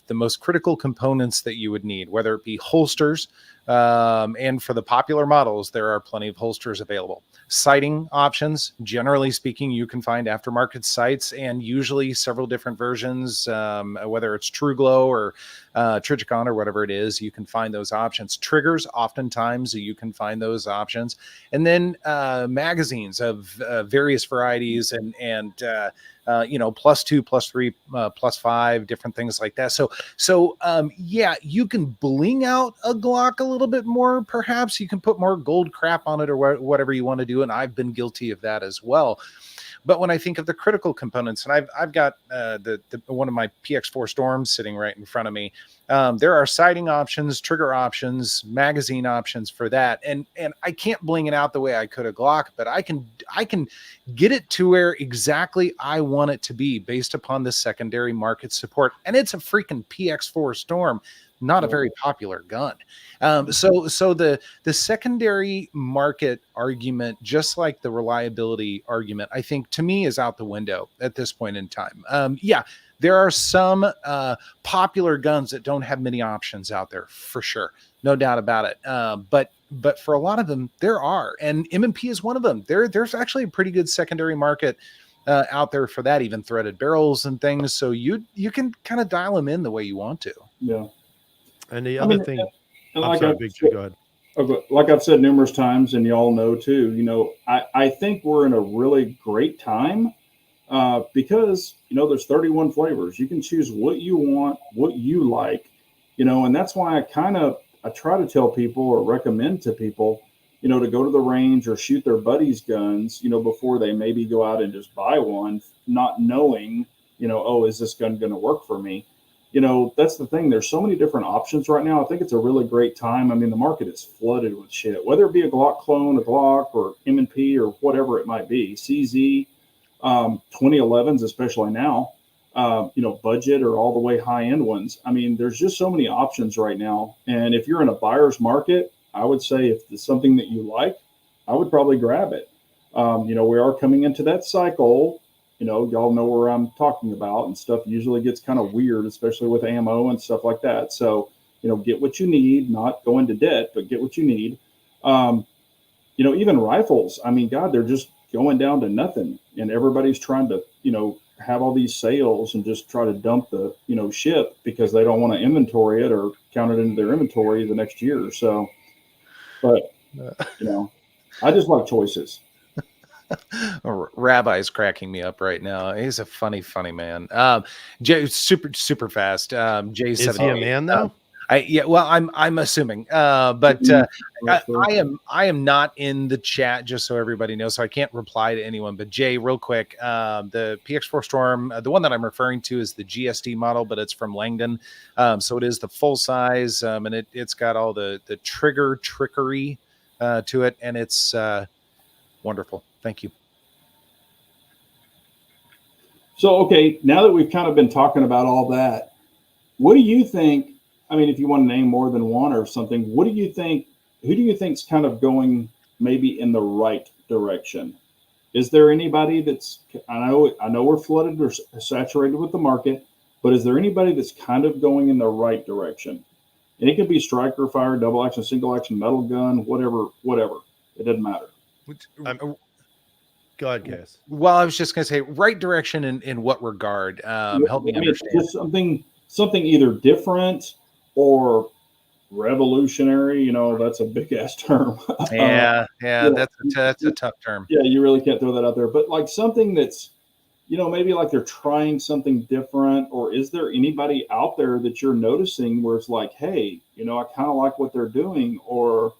the most critical components that you would need, whether it be holsters. And for the popular models, there are plenty of holsters available. Sighting options, generally speaking, you can find aftermarket sights and usually several different versions, whether it's True Glow or Trijicon or whatever it is, you can find those options. Triggers, oftentimes you can find those options. And then magazines of various varieties and +2, +3, +5, different things like that. So you can bling out a Glock a little bit more, perhaps. You can put more gold crap on it or whatever you want to do, and I've been guilty of that as well. But when I think of the critical components, and I've got the one of my PX4 Storms sitting right in front of me, there are sighting options, trigger options, magazine options for that, and I can't bling it out the way I could a Glock, but I can get it to where exactly I want it to be based upon the secondary market support, and it's a freaking PX4 Storm. Not a very popular gun. So the secondary market argument, just like the reliability argument, I think to me is out the window at this point in time. There are some popular guns that don't have many options out there for sure. No doubt about it. But for a lot of them, there are, and M&P is one of them. There's actually a pretty good secondary market out there for that, even threaded barrels and things. So you can kind of dial them in the way you want to. Yeah. And the other thing, and I'm like sorry, I've Big J, go ahead. Like I've said numerous times, and y'all know too, I think we're in a really great time because, there's 31 flavors. You can choose what you want, what you like, and that's why I try to tell people or recommend to people, to go to the range or shoot their buddies' guns, before they maybe go out and just buy one, not knowing, is this gun going to work for me? That's the thing. There's so many different options right now. I think it's a really great time. I mean, the market is flooded with shit, whether it be a Glock clone, a Glock, or M&P, or whatever it might be. CZ, 2011s, especially now, budget or all the way high end ones. I mean, there's just so many options right now. And if you're in a buyer's market, I would say if it's something that you like, I would probably grab it. We are coming into that cycle. Y'all know where I'm talking about, and stuff usually gets kind of weird, especially with ammo and stuff like that. So, get what you need, not go into debt, but get what you need. Even rifles, I mean, God, they're just going down to nothing, and everybody's trying to, have all these sales and just try to dump the, ship because they don't want to inventory it or count it into their inventory the next year or so. But, I just like choices. Rabbi's cracking me up right now. He's a funny man. Jay, super fast. Jay's Is he a man though? I'm assuming, but I am not in the chat, just so everybody knows, so I can't reply to anyone. But Jay, real quick, the PX4 Storm, the one that I'm referring to is the GSD model, but it's from Langdon, so it is the full size, and it's got all the trickery to it, and it's wonderful. Thank you. So, okay, now that we've kind of been talking about all that, what do you think? I mean, if you want to name more than one or something, what do you think? Who do you think's kind of going maybe in the right direction? Is there anybody that's? I know we're flooded or saturated with the market, but is there anybody that's kind of going in the right direction? And it could be striker fire, double action, single action, metal gun, whatever. It doesn't matter. Go ahead, Cass. Well, I was just going to say, right direction in what regard? Help me understand. Just something either different or revolutionary. That's a big ass term. That's a tough term. Yeah, you really can't throw that out there. But like something that's, maybe like they're trying something different, or is there anybody out there that you're noticing where it's like, hey, I kind of like what they're doing, or,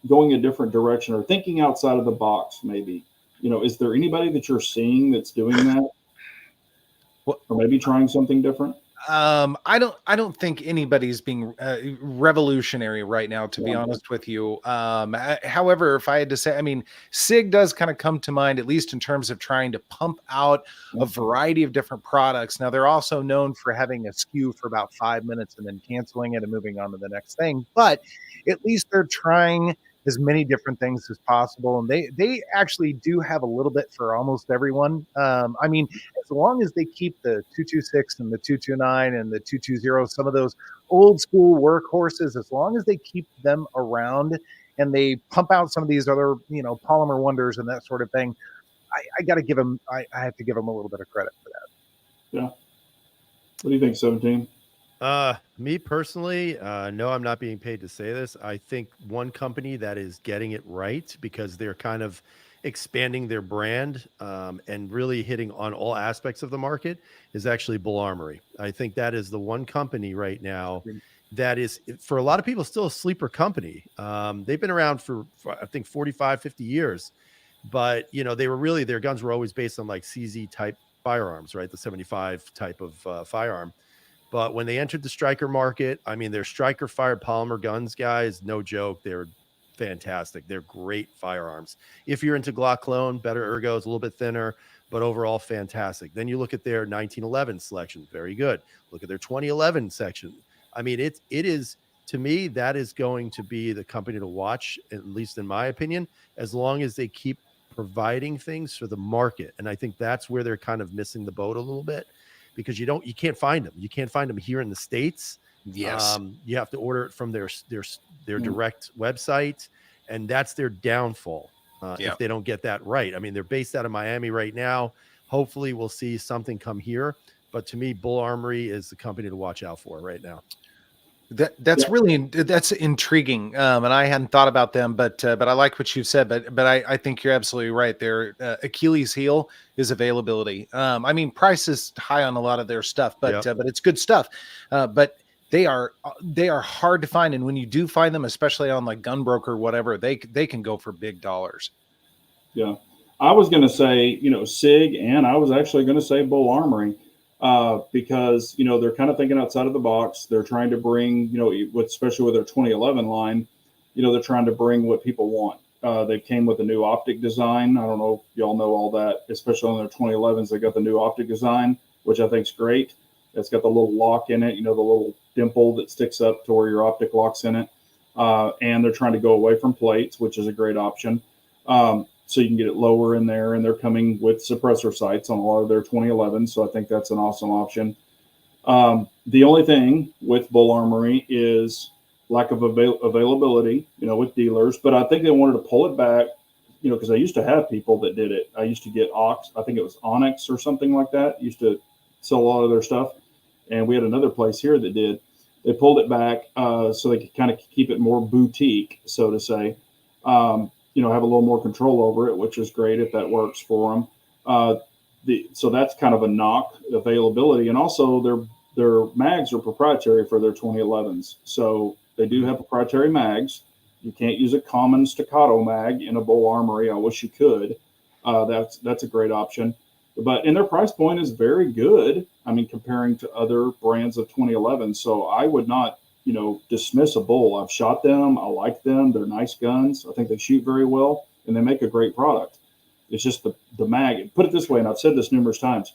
going a different direction or thinking outside of the box, maybe, is there anybody that you're seeing that's doing that? Or maybe trying something different? I don't think anybody's being revolutionary right now, to be honest with you. However, if I had to say, I mean, Sig does kind of come to mind, at least in terms of trying to pump out a variety of different products. Now, they're also known for having a SKU for about 5 minutes and then canceling it and moving on to the next thing. But at least they're trying as many different things as possible, and they actually do have a little bit for almost everyone. I mean, as long as they keep the 226 and the 229 and the 220, some of those old school workhorses, as long as they keep them around and they pump out some of these other, polymer wonders and that sort of thing, I got to give them. I have to give them a little bit of credit for that. Yeah. What do you think, 17? Me personally, no, I'm not being paid to say this. I think one company that is getting it right because they're kind of expanding their brand and really hitting on all aspects of the market is actually Bull Armory. I think that is the one company right now that is, for a lot of people, still a sleeper company. They've been around for I think 45, 50 years, but they were really, their guns were always based on like CZ type firearms, right? The 75 type of firearm. But when they entered the striker market, I mean, their striker fired polymer guns, guys, no joke. They're fantastic. They're great firearms. If you're into Glock clone, better ergos, a little bit thinner, but overall fantastic. Then you look at their 1911 selection, very good. Look at their 2011 section. I mean, it is, to me, that is going to be the company to watch, at least in my opinion, as long as they keep providing things for the market. And I think that's where they're kind of missing the boat a little bit. Because you can't find them. You can't find them here in the States. Yes. You have to order it from their direct website, and that's their downfall if they don't get that right. I mean, they're based out of Miami right now. Hopefully we'll see something come here. But to me, Bull Armory is the company to watch out for right now. That's intriguing, and I hadn't thought about them, but I like what you said. But I think you're absolutely right. Their Achilles heel is availability. I mean, price is high on a lot of their stuff, but it's good stuff. But they are hard to find, and when you do find them, especially on like Gunbroker or whatever, they can go for big dollars. Yeah, I was going to say Sig, and I was actually going to say Bull Armory. Because they're kind of thinking outside of the box. They're trying to bring especially with their 2011 line, they're trying to bring what people want. They came with a new optic design. I don't know if y'all know all that, especially on their 2011s. They got the new optic design, which I think is great. It's got the little lock in it, the little dimple that sticks up to where your optic locks in it. and they're trying to go away from plates, which is a great option. So you can get it lower in there, and they're coming with suppressor sights on a lot of their 2011. So I think that's an awesome option. The only thing with Bull Armory is lack of availability, with dealers. But I think they wanted to pull it back, because I used to have people that did it. I used to get I think it was Onyx or something like that. Used to sell a lot of their stuff, and we had another place here that did. They pulled it back so they could kind of keep it more boutique, so to say. Have a little more control over it, which is great if that works for them. So that's kind of a knock, availability, and also their mags are proprietary for their 2011s. So they do have proprietary mags. You can't use a common staccato mag in a Bull Armory. I wish you could. That's a great option. And their price point is very good. I mean, comparing to other brands of 2011. So I would not, dismiss a Bull. I've shot them. I like them. They're nice guns. I think they shoot very well, and they make a great product. It's just the mag. Put it this way, and I've said this numerous times.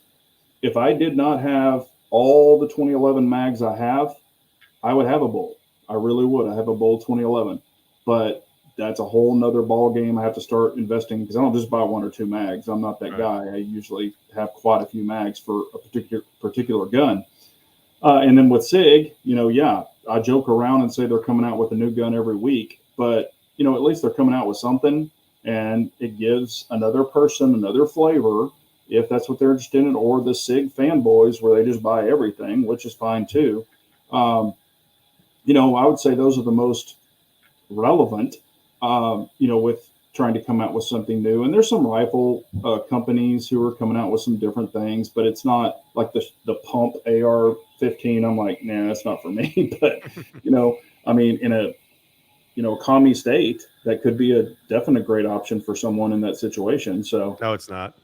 If I did not have all the 2011 mags I have, I would have a Bull. I really would. I have a Bull 2011. But that's a whole nother ball game. I have to start investing because I don't just buy one or two mags. I'm not that guy. I usually have quite a few mags for a particular gun. And then with Sig, I joke around and say they're coming out with a new gun every week, but at least they're coming out with something, and it gives another person another flavor if that's what they're interested in, or the Sig fanboys where they just buy everything, which is fine too. I would say those are the most relevant, with trying to come out with something new. And there's some rifle companies who are coming out with some different things, but it's not like the pump AR-15. I'm like, nah, that's not for me. But, in a commie state, that could be a definite great option for someone in that situation. So no, it's not.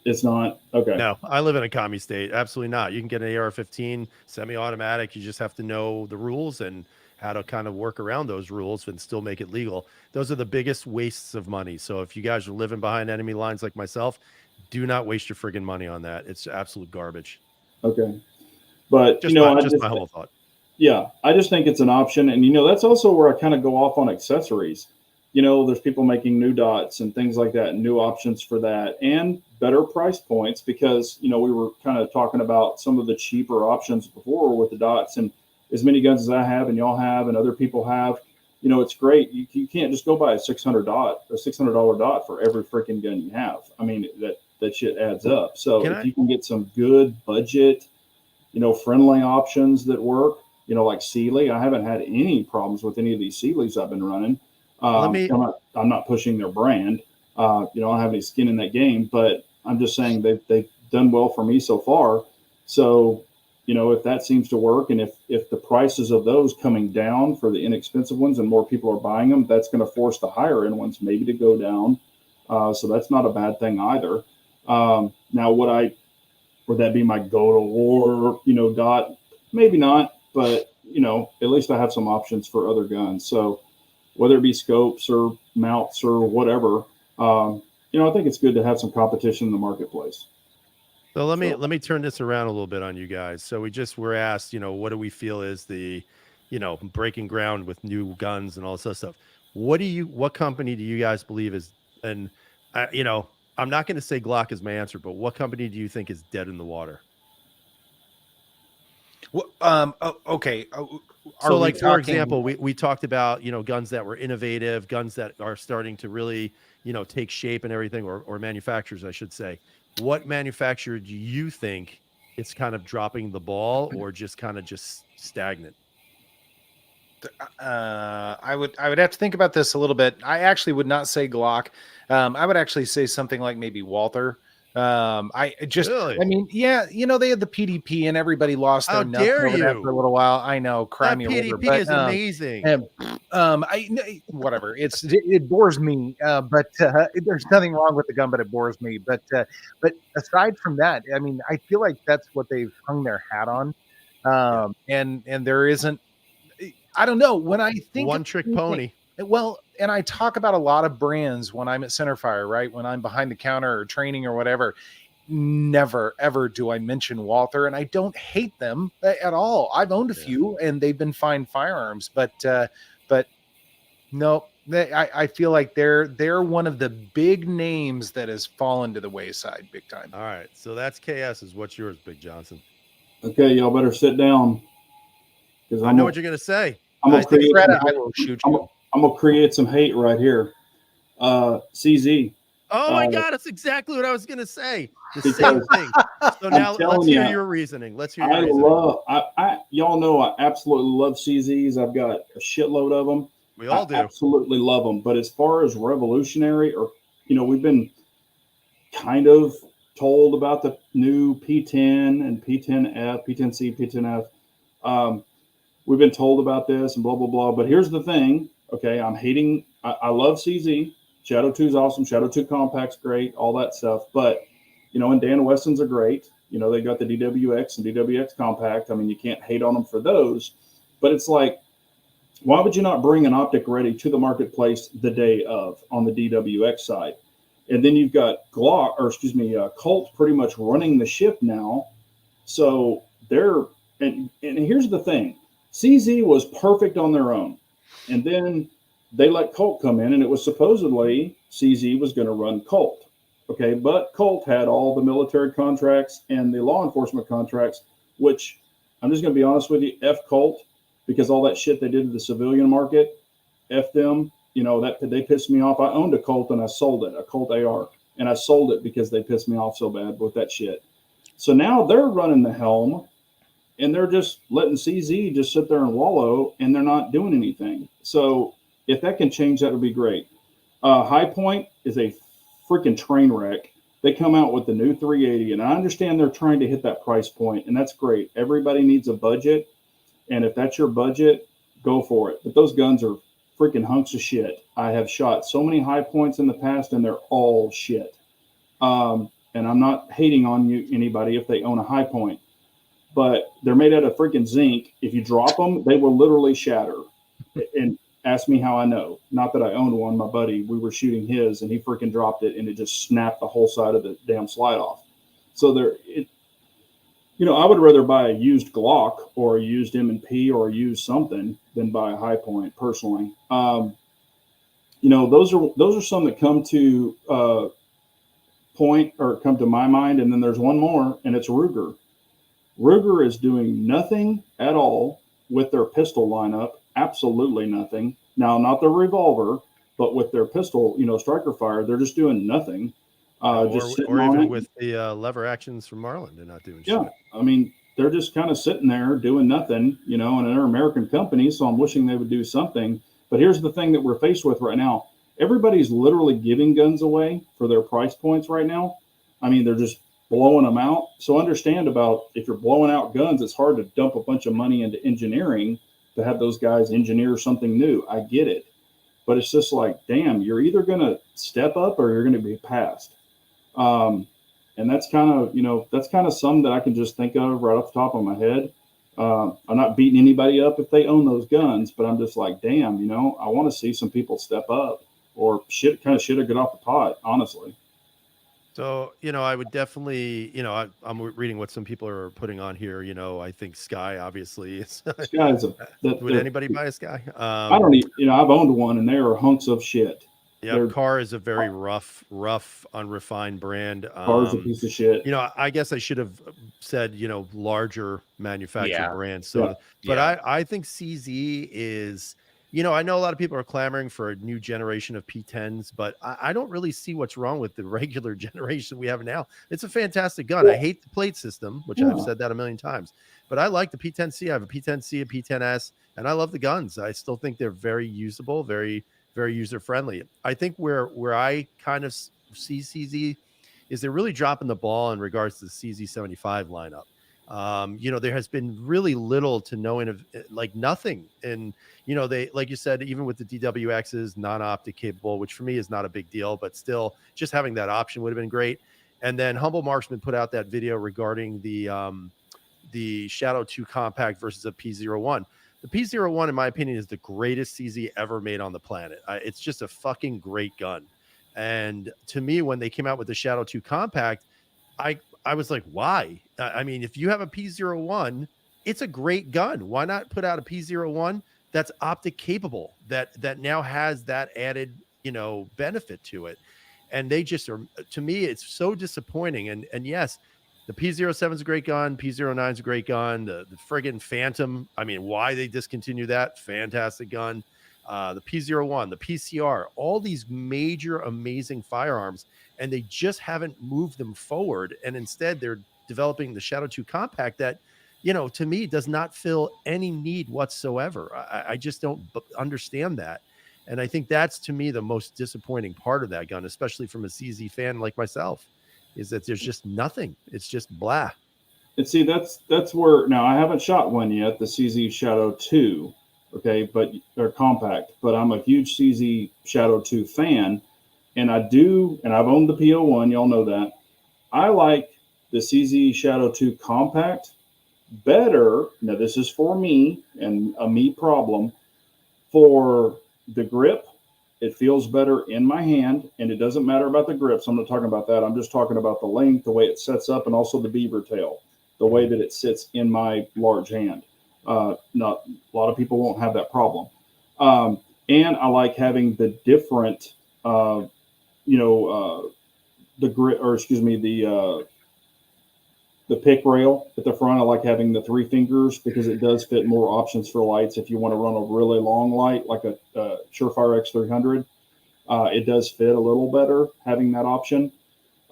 It's not. Okay. No, I live in a commie state. Absolutely not. You can get an AR-15 semi-automatic. You just have to know the rules and how to kind of work around those rules and still make it legal. Those are the biggest wastes of money. So if you guys are living behind enemy lines like myself, do not waste your friggin' money on that. It's absolute garbage. Okay. But, just my whole thought. Yeah, I just think it's an option. And, that's also where I kind of go off on accessories. There's people making new dots and things like that, and new options for that, and better price points because, we were kind of talking about some of the cheaper options before with the dots, and as many guns as I have and y'all have and other people have, it's great. You can't just go buy a $600 dot for every freaking gun you have. I mean, that shit adds up. So if you can get some good budget, friendly options that work, like Sealy, I haven't had any problems with any of these Sealys I've been running. I'm not pushing their brand. I don't have any skin in that game, but I'm just saying they've done well for me so far. So, if that seems to work, and if the prices of those coming down for the inexpensive ones and more people are buying them, that's going to force the higher end ones maybe to go down. So that's not a bad thing either. Now, would that be my go to war, dot? Maybe not, but at least I have some options for other guns. So whether it be scopes or mounts or whatever, I think it's good to have some competition in the marketplace. So let me turn this around a little bit on you guys. So we just were asked, what do we feel is the, breaking ground with new guns and all this other stuff. What company do you guys believe is, and I'm not going to say Glock is my answer, but what company do you think is dead in the water? Well, okay. So like, for example, we talked about, guns that were innovative, guns that are starting to really, take shape and everything, or manufacturers, I should say. What manufacturer do you think it's kind of dropping the ball, or just stagnant? I would have to think about this a little bit. I actually would not say Glock. I would actually say something like maybe Walther. I mean, yeah, they had the PDP and everybody lost their nuts over that for a little while. I know, cry me a river, PDP is amazing. Whatever. It bores me, but there's nothing wrong with the gun, but it bores me. But aside from that, I mean, I feel like that's what they've hung their hat on. And there isn't. I don't know. When I think one trick pony. Well, and I talk about a lot of brands when I'm at Centerfire, right? When I'm behind the counter or training or whatever, never, ever do I mention Walther, and I don't hate them at all. I've owned a few and they've been fine firearms, but No, I feel like they're one of the big names that has fallen to the wayside big time. All right, so that's KS's. What's yours, Big Johnson? Okay, y'all better sit down because I know what you're gonna say. I'm gonna think create. Greta, I will shoot you. I'm gonna create some hate right here. CZ. Oh my God, that's exactly what I was gonna say. The Because same thing. So now let's telling hear ya, your reasoning. Let's hear your reasoning. y'all know I absolutely love CZs. I've got a shitload of them. We all do. Absolutely love them. But as far as revolutionary, or we've been kind of told about the new P10 and P10F, P10C, P10F. We've been told about this and blah blah blah. But here's the thing. Okay, I'm hating. I love CZ. Shadow 2 is awesome. Shadow 2 Compact's great. All that stuff. But and Dan Wessons are great. They got the DWX and DWX Compact. I mean, you can't hate on them for those. But it's like, why would you not bring an optic ready to the marketplace the day of on the DWX side? And then you've got Glock, or excuse me, Colt pretty much running the ship now. So they're, and here's the thing, CZ was perfect on their own. And then they let Colt come in, and it was supposedly CZ was going to run Colt. Okay, but Colt had all the military contracts and the law enforcement contracts, which I'm just going to be honest with you, F Colt, because all that shit they did to the civilian market, F them, that they pissed me off. I owned a Colt and I sold it, a Colt AR, and I sold it because they pissed me off so bad with that shit. So now they're running the helm, and they're just letting CZ just sit there and wallow, and they're not doing anything. So if that can change, that would be great. High Point is a freaking train wreck. They come out with the new 380, and I understand they're trying to hit that price point, and that's great. Everybody needs a budget, and if that's your budget, go for it. But those guns are freaking hunks of shit. I have shot so many High Points in the past, and they're all shit. And I'm not hating on anybody if they own a High Point, but they're made out of freaking zinc. If you drop them, they will literally shatter. And ask me how I know. Not that I owned one. My buddy, we were shooting his, and he freaking dropped it, and it just snapped the whole side of the damn slide off. So I would rather buy a used Glock or a used M&P or a used something than buy a High Point personally. Those are some that come to point or come to my mind, and then there's one more, and it's Ruger. Ruger is doing nothing at all with their pistol lineup. Absolutely nothing. Now, not their revolver, but with their pistol, striker fire, they're just doing nothing. Or even with the lever actions from Marlin, they're not doing shit. Yeah, I mean, they're just kind of sitting there doing nothing, and they're American companies, so I'm wishing they would do something. But here's the thing that we're faced with right now. Everybody's literally giving guns away for their price points right now. I mean, they're just blowing them out. So understand about, if you're blowing out guns, it's hard to dump a bunch of money into engineering to have those guys engineer something new. I get it. But it's just like, damn, you're either going to step up or you're going to be passed. And that's kind of some that I can just think of right off the top of my head. I'm not beating anybody up if they own those guns, but I'm just like, damn, I want to see some people step up, or shit or get off the pot, honestly. So, I would definitely, I'm reading what some people are putting on here. I think Sky obviously is. Would anybody buy a Sky? I don't even, I've owned one, and they are hunks of shit. Yeah, Car is a very rough, unrefined brand. Car's a piece of shit. I guess I should have said, larger manufactured brands. So, but I think CZ is. I know a lot of people are clamoring for a new generation of P10s, but I don't really see what's wrong with the regular generation we have now. It's a fantastic gun. I hate the plate system, which I've said that a million times, but I like the P10C. I have a P10C, a P10S, and I love the guns. I still think they're very usable, very, very user-friendly. I think where I kind of see CZ is they're really dropping the ball in regards to the CZ75 lineup. There has been really little to no nothing. And, they, like you said, even with the DWXs, non-optic capable, which for me is not a big deal, but still just having that option would have been great. And then Humble Marksman put out that video regarding the Shadow 2 Compact versus a P01. The P01, in my opinion, is the greatest CZ ever made on the planet. It's just a fucking great gun. And to me, when they came out with the Shadow 2 Compact, I was like, why? I mean, if you have a P01, it's a great gun. Why not put out a P01 that's optic capable, that now has that added, benefit to it. And they just are, to me, it's so disappointing. And yes, the P07 is a great gun. P09 is a great gun. The friggin' Phantom. I mean, why they discontinue that? Fantastic gun. The P01, the PCR, all these major, amazing firearms, and they just haven't moved them forward. And instead, they're developing the Shadow 2 Compact that, to me, does not fill any need whatsoever. I just don't understand that. And I think that's, to me, the most disappointing part of that gun, especially from a CZ fan like myself, is that there's just nothing. It's just blah. And see, that's where, now I haven't shot one yet, the CZ Shadow 2, okay, but they're compact, but I'm a huge CZ Shadow 2 fan, and I've owned the P01, y'all know that. I like the CZ Shadow 2 Compact better. Now, this is for me and a me problem. For the grip, it feels better in my hand, and it doesn't matter about the grip, so I'm not talking about that. I'm just talking about the length, the way it sets up, and also the beaver tail, the way that it sits in my large hand. Not a lot of people won't have that problem. And I like having the different, the grip, or excuse me, the pick rail at the front. I like having the 3 fingers because it does fit more options for lights. If you want to run a really long light, like a Surefire X300, it does fit a little better having that option.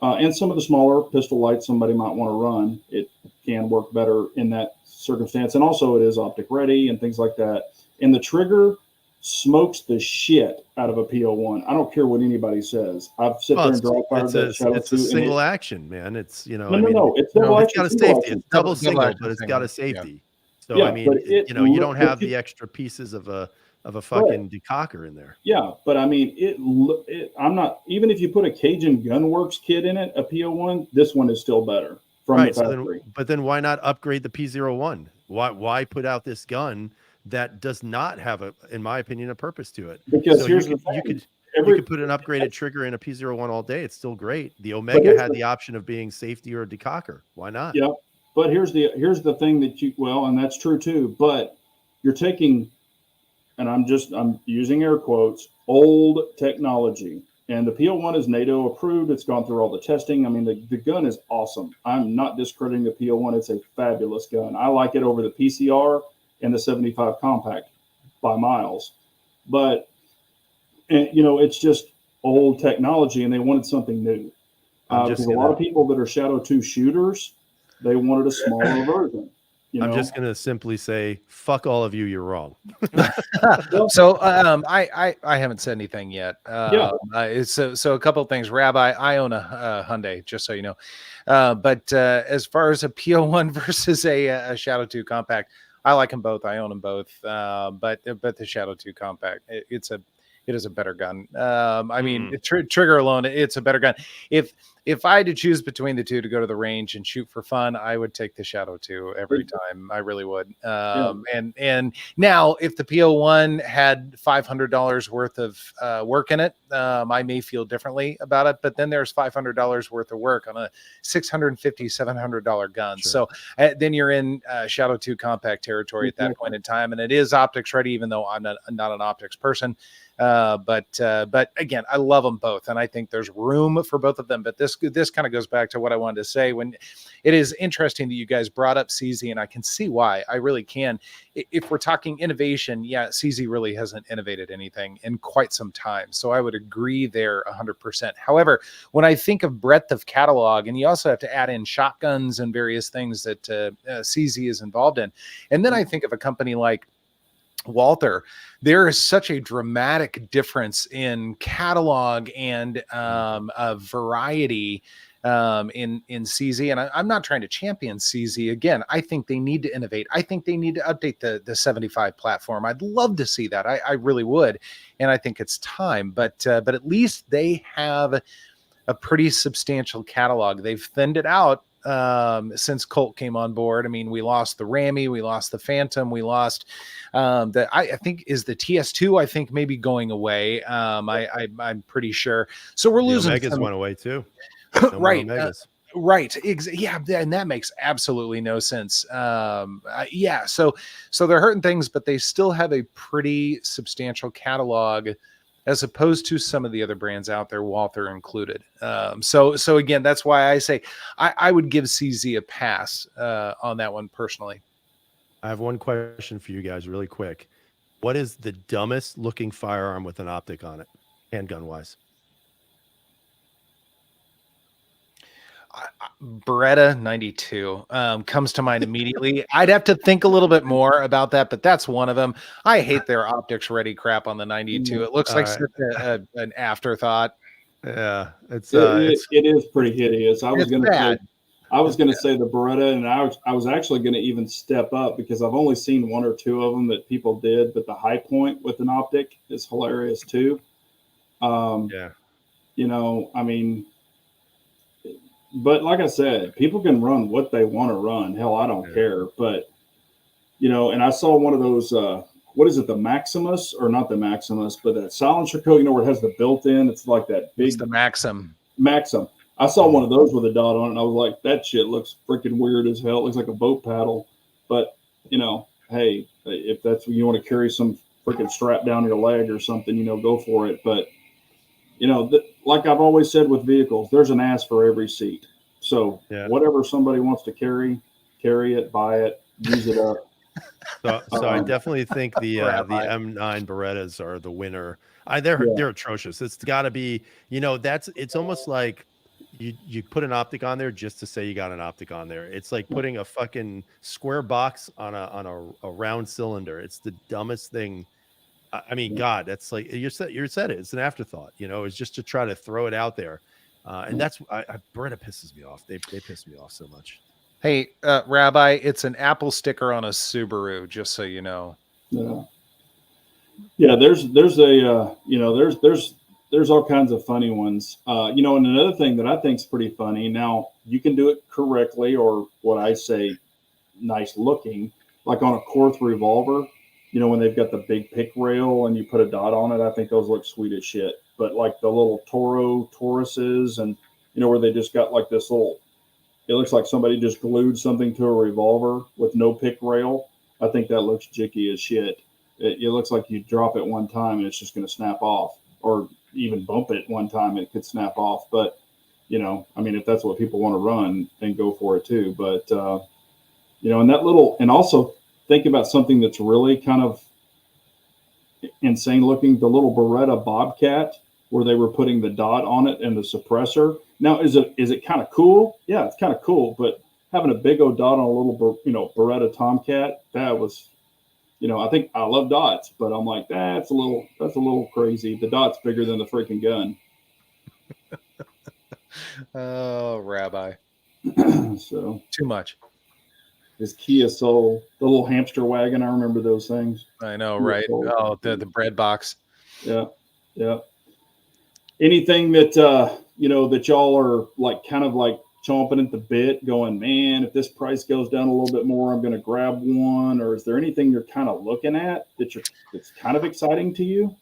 And some of the smaller pistol lights somebody might want to run, it can work better in that circumstance. And also it is optic ready and things like that. And the trigger smokes the shit out of a P01. I don't care what anybody says. I've sit there and dry fired that Shadow 2. It's a single action, man. It's, no, it's double action. It's got a safety. It's double single, but it's got a safety. So yeah, I mean, you don't have the extra pieces of a fucking decocker in there. Yeah, but I mean, I'm not, even if you put a Cajun Gunworks kit in it, a P01, this one is still better from the factory. But then why not upgrade the P01? Why put out this gun that does not have in my opinion, a purpose to it? Because you could put an upgraded trigger in a P01 all day. It's still great. The Omega had the option of being safety or a decocker. Why not? Yeah, but here's the thing that and that's true too. But you're taking, and I'm using air quotes, old technology, and the P01 is NATO approved. It's gone through all the testing. I mean, the gun is awesome. I'm not discrediting the P01. It's a fabulous gun. I like it over the PCR and the 75 Compact by miles. But, it's just old technology, and they wanted something new. Because a lot of people that are Shadow 2 shooters, they wanted a smaller version. I'm just going to simply say, fuck all of you, you're wrong. So I haven't said anything yet. So a couple of things. Rabbi, I own a Hyundai, just so you know. But as far as a P01 versus a Shadow 2 Compact, I like them both. I own them both. But the Shadow 2 Compact, it is a better gun. I mean, trigger alone, it's a better gun. If I had to choose between the two to go to the range and shoot for fun, I would take the Shadow 2 every time. I really would. And now, if the P01 had $500 worth of work in it, I may feel differently about it. But then there's $500 worth of work on a $650, $700 gun. Sure. So then you're in Shadow 2 Compact territory at that point in time, and it is optics ready, even though I'm not an optics person. But again, I love them both, and I think there's room for both of them. But this kind of goes back to what I wanted to say. When it is interesting that you guys brought up CZ, and I can see why. I really can. If we're talking innovation, CZ really hasn't innovated anything in quite some time. So I would agree there 100%. However, when I think of breadth of catalog, and you also have to add in shotguns and various things that CZ is involved in, and then I think of a company like Walther, there is such a dramatic difference in catalog and variety in CZ. And I'm not trying to champion CZ. Again, I think they need to innovate. I think they need to update the 75 platform. I'd love to see that. I really would. And I think it's time. But at least they have a pretty substantial catalog. They've thinned it out since Colt came on board. I mean, we lost the Rammy, we lost the Phantom, we lost I think is the TS2, I think maybe going away. I'm pretty sure. So we're losing. Omegas went away too. Right. Right. Yeah. And that makes absolutely no sense. Yeah. So they're hurting things, but they still have a pretty substantial catalog as opposed to some of the other brands out there, Walther included. So again, that's why I say I would give CZ a pass on that one personally. I have one question for you guys really quick. What is the dumbest looking firearm with an optic on it, handgun wise? Beretta 92 comes to mind immediately. I'd have to think a little bit more about that, but that's one of them. I hate their optics ready crap on the 92. It looks All like right. such an afterthought. Yeah, It is pretty hideous. I was It's going to say bad. the Beretta, and I was actually going to even step up because I've only seen one or two of them that people did, but the High Point with an optic is hilarious too. Yeah. You know, I mean, but like I said, people can run what they want to run. Hell, I don't care. But you know, and I saw one of those. What is it? The Maximus, or not the Maximus, but that silencer coat. You know, where it has the built-in. It's like that big. It's the Maxim. Maxim. I saw one of those with a dot on it, and I was like, that shit looks freaking weird as hell. It looks like a boat paddle. But you know, hey, if that's what you want to carry some freaking strap down your leg or something, you know, go for it. But you know, like I've always said with vehicles, there's an ass for every seat. So whatever somebody wants to carry it, buy it, use it up. So I definitely think the M9 Berettas are the winner. They're atrocious. It's got to be, you know, it's almost like you put an optic on there just to say you got an optic on there. It's like putting a fucking square box on a round cylinder. It's the dumbest thing. I mean, God, that's like you said it. It's an afterthought, you know. It's just to try to throw it out there, and that's Beretta pisses me off. They piss me off so much. Hey, Rabbi, it's an Apple sticker on a Subaru, just so you know. Yeah. There's a you know there's all kinds of funny ones. You know, and another thing that I think is pretty funny. Now you can do it correctly, or what I say, nice looking, like on a Korth revolver. You know, when they've got the big pick rail and you put a dot on it, I think those look sweet as shit. But like the little Tauruses, and you know, where they just got like this little, it looks like somebody just glued something to a revolver with no pick rail. I think that looks jicky as shit. It looks like you drop it one time and it's just going to snap off, or even bump it one time, it could snap off. But, you know, I mean, if that's what people want to run, then go for it too. But, you know, and also think about something that's really kind of insane looking, the little Beretta Bobcat, where they were putting the dot on it and the suppressor. Now, is it kind of cool? Yeah, it's kind of cool, but having a big old dot on a little, you know, Beretta Tomcat, that was, you know, I think I love dots, but I'm like, that's a little crazy. The dot's bigger than the freaking gun. Oh, Rabbi. So too much. His Kia Soul, the little hamster wagon. I remember those things. I know, right? Oh, the bread box. Yeah. Anything that you know, that y'all are like kind of like chomping at the bit, going, man, if this price goes down a little bit more, I'm going to grab one? Or is there anything you're kind of looking at that's kind of exciting to you?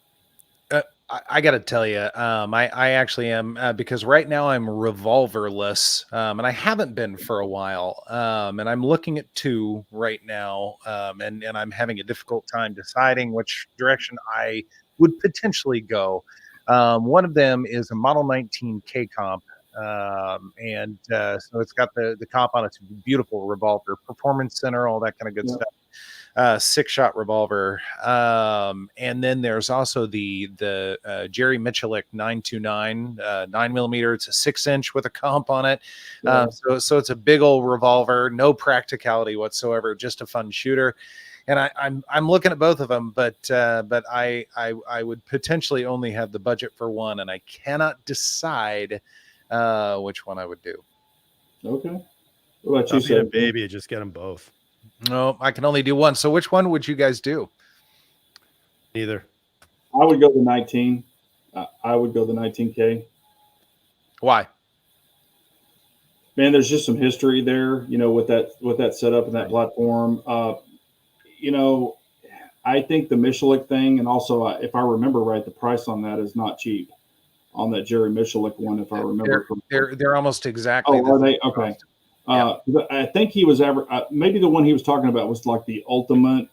I got to tell you, I actually am, because right now I'm revolverless, and I haven't been for a while. And I'm looking at two right now, and I'm having a difficult time deciding which direction I would potentially go. One of them is a Model 19 K comp. And so it's got the comp on it. It's a beautiful revolver, performance center, all that kind of good stuff. 6-shot revolver. And then there's also the Jerry Michalik 929 9mm. It's a 6-inch with a comp on it. So it's a big old revolver, no practicality whatsoever, just a fun shooter. And I'm looking at both of them, but I would potentially only have the budget for one, and I cannot decide which one I would do. Okay. What about you, Stop being a baby, just get them both. No, I can only do one. So which one would you guys do? Neither. I would go the 19. I would go the 19K. Why? Man, there's just some history there, you know, with that setup and that platform. You know, I think the Michelin thing, and also if I remember right, the price on that is not cheap. on that Jerry Michalik one, if I remember. They're almost exactly. Oh, are they? Okay. I think he was maybe the one he was talking about was like the ultimate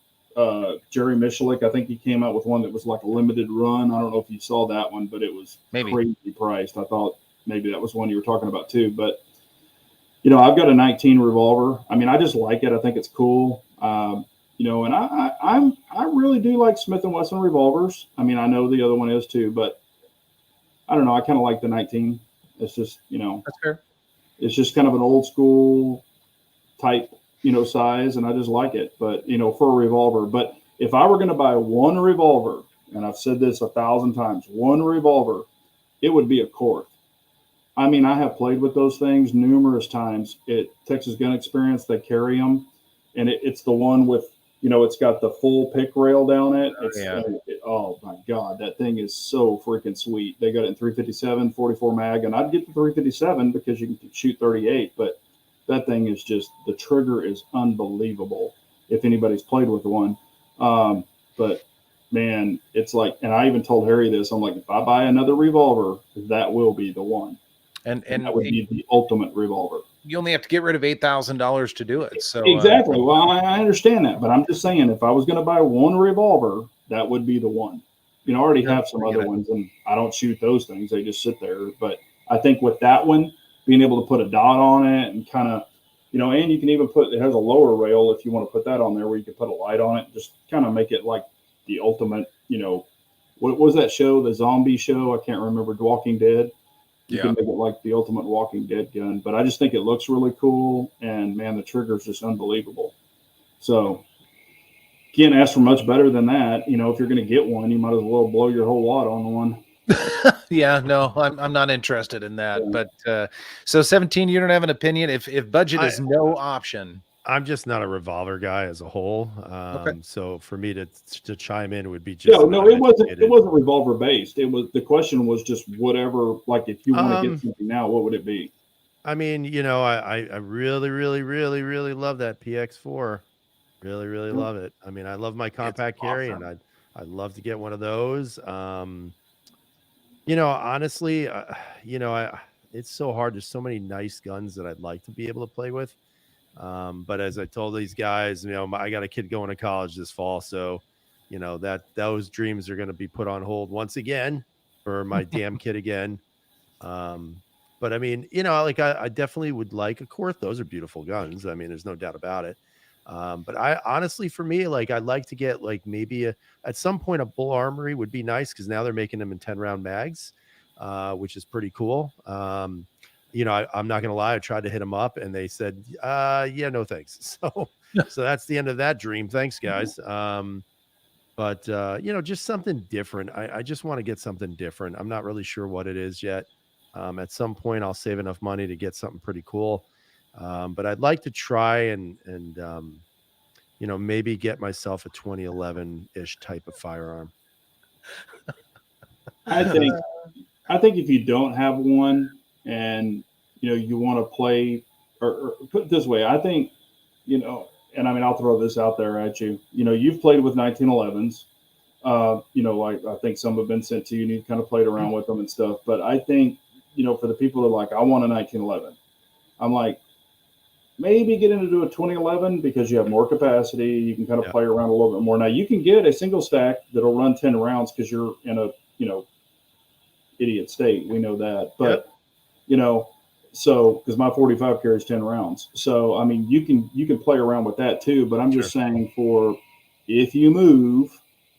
Jerry Michalik. I think he came out with one that was like a limited run. I don't know if you saw that one, but it was crazy priced. I thought maybe that was one you were talking about too. But I've got a 19 revolver. I mean, I just like it. I think it's cool. And I really do like Smith & Wesson revolvers. I mean, I know the other one is too, but I don't know. I kind of like the 19. It's just, that's fair. It's just kind of an old school type, size, and I just like it. But, for a revolver. But if I were going to buy one revolver, and I've said this 1,000 times, one revolver, it would be a Korth. I mean, I have played with those things numerous times at Texas Gun Experience. They carry them, and it's the one with, it's got the full pick rail down it. Oh my God, that thing is so freaking sweet. They got it in 357, 44 mag, and I'd get the 357 because you can shoot 38, but that thing is just, the trigger is unbelievable if anybody's played with one. But man, it's like, and I even told Harry this, I'm like, if I buy another revolver, that will be the one. And that would be the ultimate revolver. You only have to get rid of $8,000 to do it. So exactly. Well, I understand that, but I'm just saying, if I was going to buy one revolver, that would be the one. I already have some other ones, and I don't shoot those things; they just sit there. But I think with that one, being able to put a dot on it and kind of, and you can even it has a lower rail if you want to put that on there, where you can put a light on it, just kind of make it like the ultimate. What was that show? The zombie show? I can't remember. Walking Dead. You can make it like the ultimate Walking Dead gun, but I just think it looks really cool, and man, the trigger is just unbelievable. So can't ask for much better than that. If you're going to get one, you might as well blow your whole wad on one. Yeah, no, I'm not interested in that. Yeah. But so 17, you don't have an opinion if budget is no option. I'm just not a revolver guy as a whole. So for me to chime in would be just it wasn't revolver based. The question was just whatever, like if you want to get something now, what would it be? I mean, I really, really, really, really love that PX4. Really, really love it. I mean, I love my compact carry, and I'd love to get one of those. Honestly, it's so hard. There's so many nice guns that I'd like to be able to play with. But as I told these guys, I got a kid going to college this fall, so that those dreams are going to be put on hold once again for my damn kid again. But I mean, I definitely would like a Korth. Those are beautiful guns. I mean, there's no doubt about it. But I honestly, for me, I'd like to get maybe at some point a Bull Armory would be nice, because now they're making them in 10-round mags, which is pretty cool. I'm not going to lie. I tried to hit them up and they said, yeah, no, thanks. So that's the end of that dream. Thanks, guys. But just something different. I just want to get something different. I'm not really sure what it is yet. At some point I'll save enough money to get something pretty cool. But I'd like to try and maybe get myself a 2011-ish type of firearm. I think if you don't have one, and you want to play, or put it this way, I think, and I mean, I'll throw this out there at you. You've played with 1911s. I think some have been sent to you, and you've kind of played around with them and stuff. But I think, for the people that are like, I want a 1911, I'm like, maybe get into a 2011 because you have more capacity. You can kind of play around a little bit more. Now you can get a single stack that'll run 10 rounds because you're in a, idiot state. We know that, but so because my 45 carries 10 rounds. So, I mean, you can play around with that too, but I'm just saying, for if you move,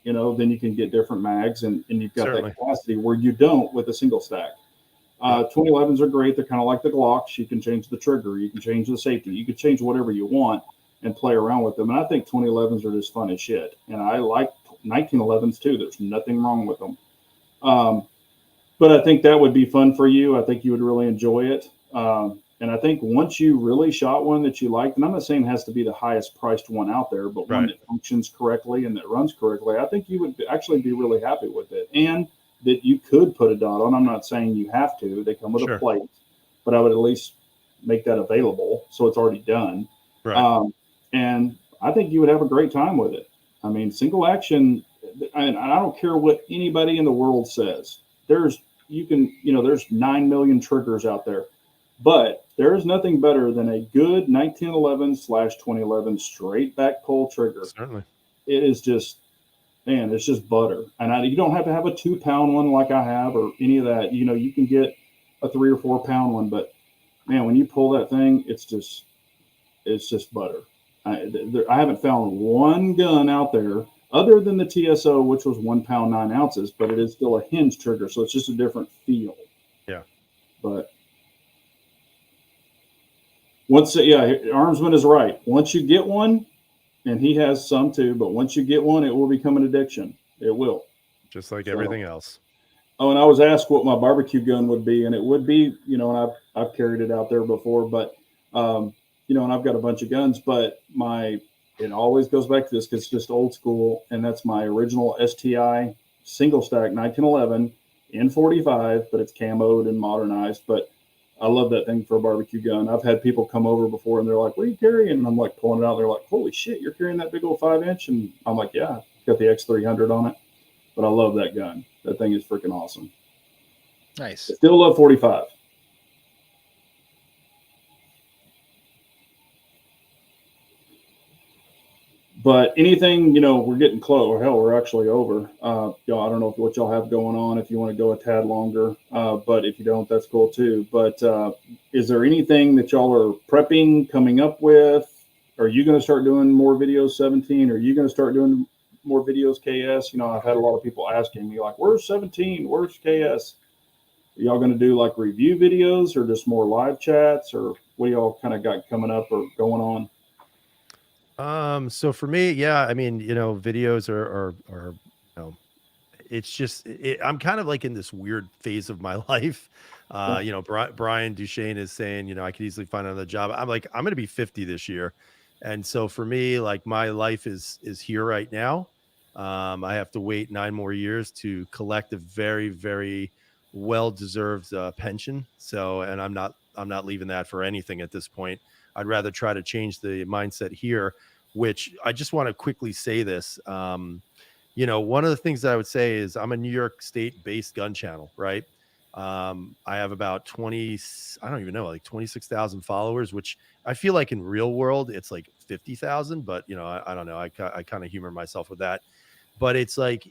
then you can get different mags, and you've got that capacity where you don't with a single stack. 2011s are great. They're kind of like the Glocks. You can change the trigger, you can change the safety, you can change whatever you want and play around with them. And I think 2011s are just fun as shit. And I like 1911s too. There's nothing wrong with them. But I think that would be fun for you. I think you would really enjoy it. And I think once you really shot one that you liked, and I'm not saying it has to be the highest priced one out there, but one that functions correctly and that runs correctly, I think you would actually be really happy with it. And that you could put a dot on. I'm not saying you have to. They come with a plate, but I would at least make that available so it's already done. And I think you would have a great time with it. I mean, single action, and I don't care what anybody in the world says. There's you can, there's 9 million triggers out there, but there is nothing better than a good 1911/2011 straight back pull trigger. Certainly. It is just, man, it's just butter. And you don't have to have a 2-pound one like I have or any of that. You can get a 3 or 4 pound one, but man, when you pull that thing, it's just butter. I haven't found one gun out there other than the TSO, which was 1 pound 9 ounces, but it is still a hinge trigger, so it's just a different feel. Yeah. But Armsman is right. Once you get one, and he has some too, but once you get one, it will become an addiction. It will. Just like everything else. Oh, and I was asked what my barbecue gun would be, and it would be, and I've carried it out there before, but and I've got a bunch of guns, but it always goes back to this because it's just old school, and that's my original STI single stack 1911 N45, but it's camoed and modernized. But I love that thing for a barbecue gun. I've had people come over before, and they're like, "What are you carrying?" And I'm like pulling it out. They're like, "Holy shit, you're carrying that big old 5-inch?" And I'm like, "Yeah, it's got the X300 on it." But I love that gun. That thing is freaking awesome. Nice. I still love 45. But anything, we're getting close, or hell, we're actually over. I don't know what y'all have going on, if you want to go a tad longer, but if you don't, that's cool too. But is there anything that y'all are prepping, coming up with? Are you going to start doing more videos 17? Are you going to start doing more videos KS? I've had a lot of people asking me like, where's 17? Where's KS? Are y'all going to do like review videos or just more live chats, or what do y'all kind of got coming up or going on? So for me, yeah, I mean, videos are it's just, I'm kind of like in this weird phase of my life. Brian Duchesne is saying, I could easily find another job. I'm like, I'm going to be 50 this year. And so for me, like my life is here right now. I have to wait 9 more years to collect a very, very well-deserved pension. So, and I'm not leaving that for anything at this point. I'd rather try to change the mindset here, which I just want to quickly say this. One of the things that I would say is I'm a New York State based gun channel, right? I have about like 26,000 followers, which I feel like in real world, it's like 50,000, but I don't know. I kind of humor myself with that, but it's like,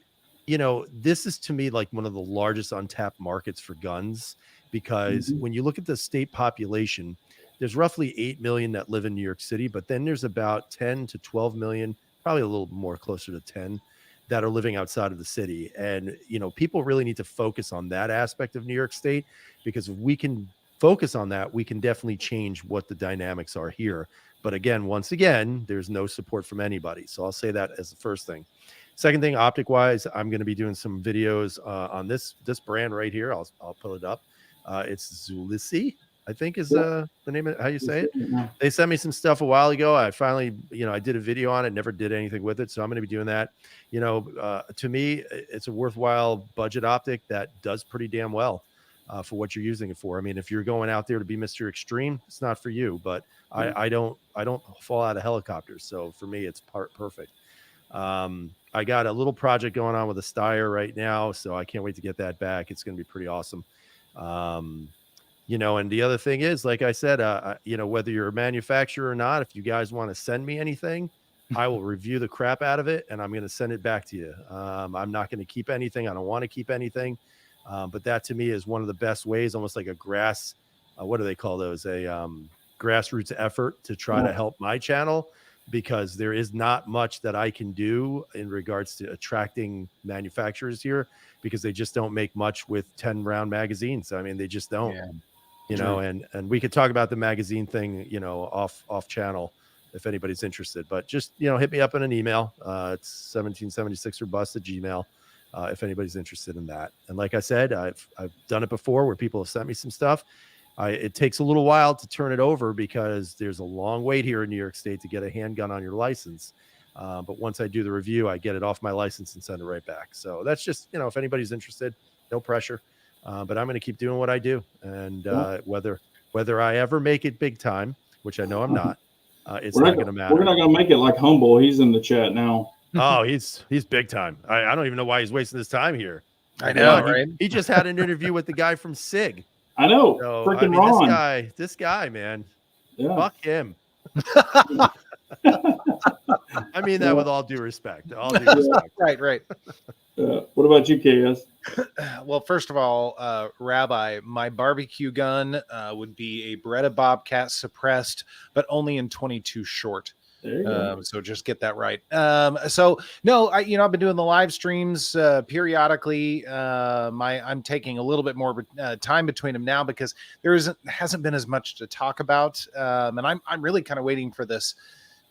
this is to me like one of the largest untapped markets for guns, because when you look at the state population, there's roughly 8 million that live in New York City, but then there's about 10 to 12 million, probably a little more closer to 10, that are living outside of the city. And, people really need to focus on that aspect of New York State, because if we can focus on that, we can definitely change what the dynamics are here. But again, once again, there's no support from anybody. So I'll say that as the first thing. Second thing, optic wise, I'm going to be doing some videos on this brand right here. I'll pull it up. It's Zulisi, I think is the name of how you say it. They sent me some stuff a while ago. I finally, I did a video on it, never did anything with it. So I'm going to be doing that. To me, it's a worthwhile budget optic that does pretty damn well for what you're using it for. I mean, if you're going out there to be Mr. Extreme, it's not for you, but I don't fall out of helicopters. So for me, it's perfect. I got a little project going on with a Steyr right now, so I can't wait to get that back. It's going to be pretty awesome. And the other thing is, like I said, whether you're a manufacturer or not, if you guys want to send me anything, I will review the crap out of it and I'm going to send it back to you. I'm not going to keep anything. I don't want to keep anything. But that to me is one of the best ways, almost like a what do they call those? A grassroots effort to try to help my channel, because there is not much that I can do in regards to attracting manufacturers here, because they just don't make much with 10-round magazines. I mean, they just don't. Yeah. And we could talk about the magazine thing, off channel if anybody's interested, but just, hit me up in an email. It's 1776robust@gmail. If anybody's interested in that. And like I said, I've done it before where people have sent me some stuff. It takes a little while to turn it over because there's a long wait here in New York State to get a handgun on your license. But once I do the review, I get it off my license and send it right back. So that's just, if anybody's interested, no pressure. But I'm going to keep doing what I do. And whether I ever make it big time, which I know I'm not, it's not going to matter. We're not going to make it like Humble. He's in the chat now. Oh, he's big time. I don't even know why he's wasting his time here. I Come know, on, right? he just had an interview with the guy from Sig. I know, So I freaking mean, Ron. this guy, man, Yeah. fuck him. I mean that Yeah. with all due respect. All due respect. Right. What about you, KS? Well, first of all, Rabbi, my barbecue gun would be a Beretta Bobcat suppressed, but only in 22 short. There you go. So just get that right. So no, I've been doing the live streams periodically. I'm taking a little bit more time between them now because hasn't been as much to talk about. And I'm really kind of waiting for this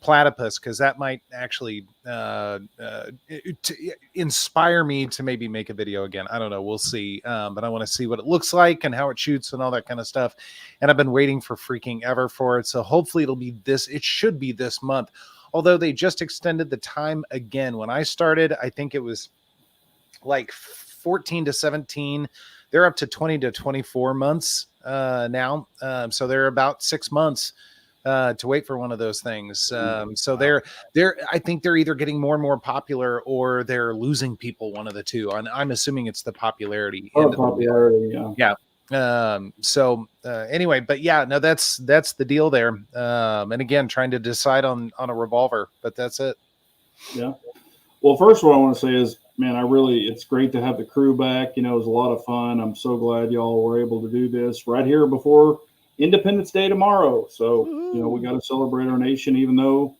platypus because that might actually inspire me to maybe make a video again. I don't know, we'll see. But I want to see what it looks like and how it shoots and all that kind of stuff, and I've been waiting for freaking ever for it, so hopefully it should be this month, although they just extended the time again. When I started, I think it was like 14 to 17. They're up to 20 to 24 months now, so they're about 6 months to wait for one of those things. So I think they're either getting more and more popular or they're losing people, one of the two. And I'm assuming it's the popularity. Popularity, yeah. Anyway, but yeah, no, that's the deal there. And again, trying to decide on a revolver, but that's it. Yeah. Well, first what I want to say is, man, it's great to have the crew back. It was a lot of fun. I'm so glad y'all were able to do this right here before Independence Day tomorrow. So, we got to celebrate our nation, even though,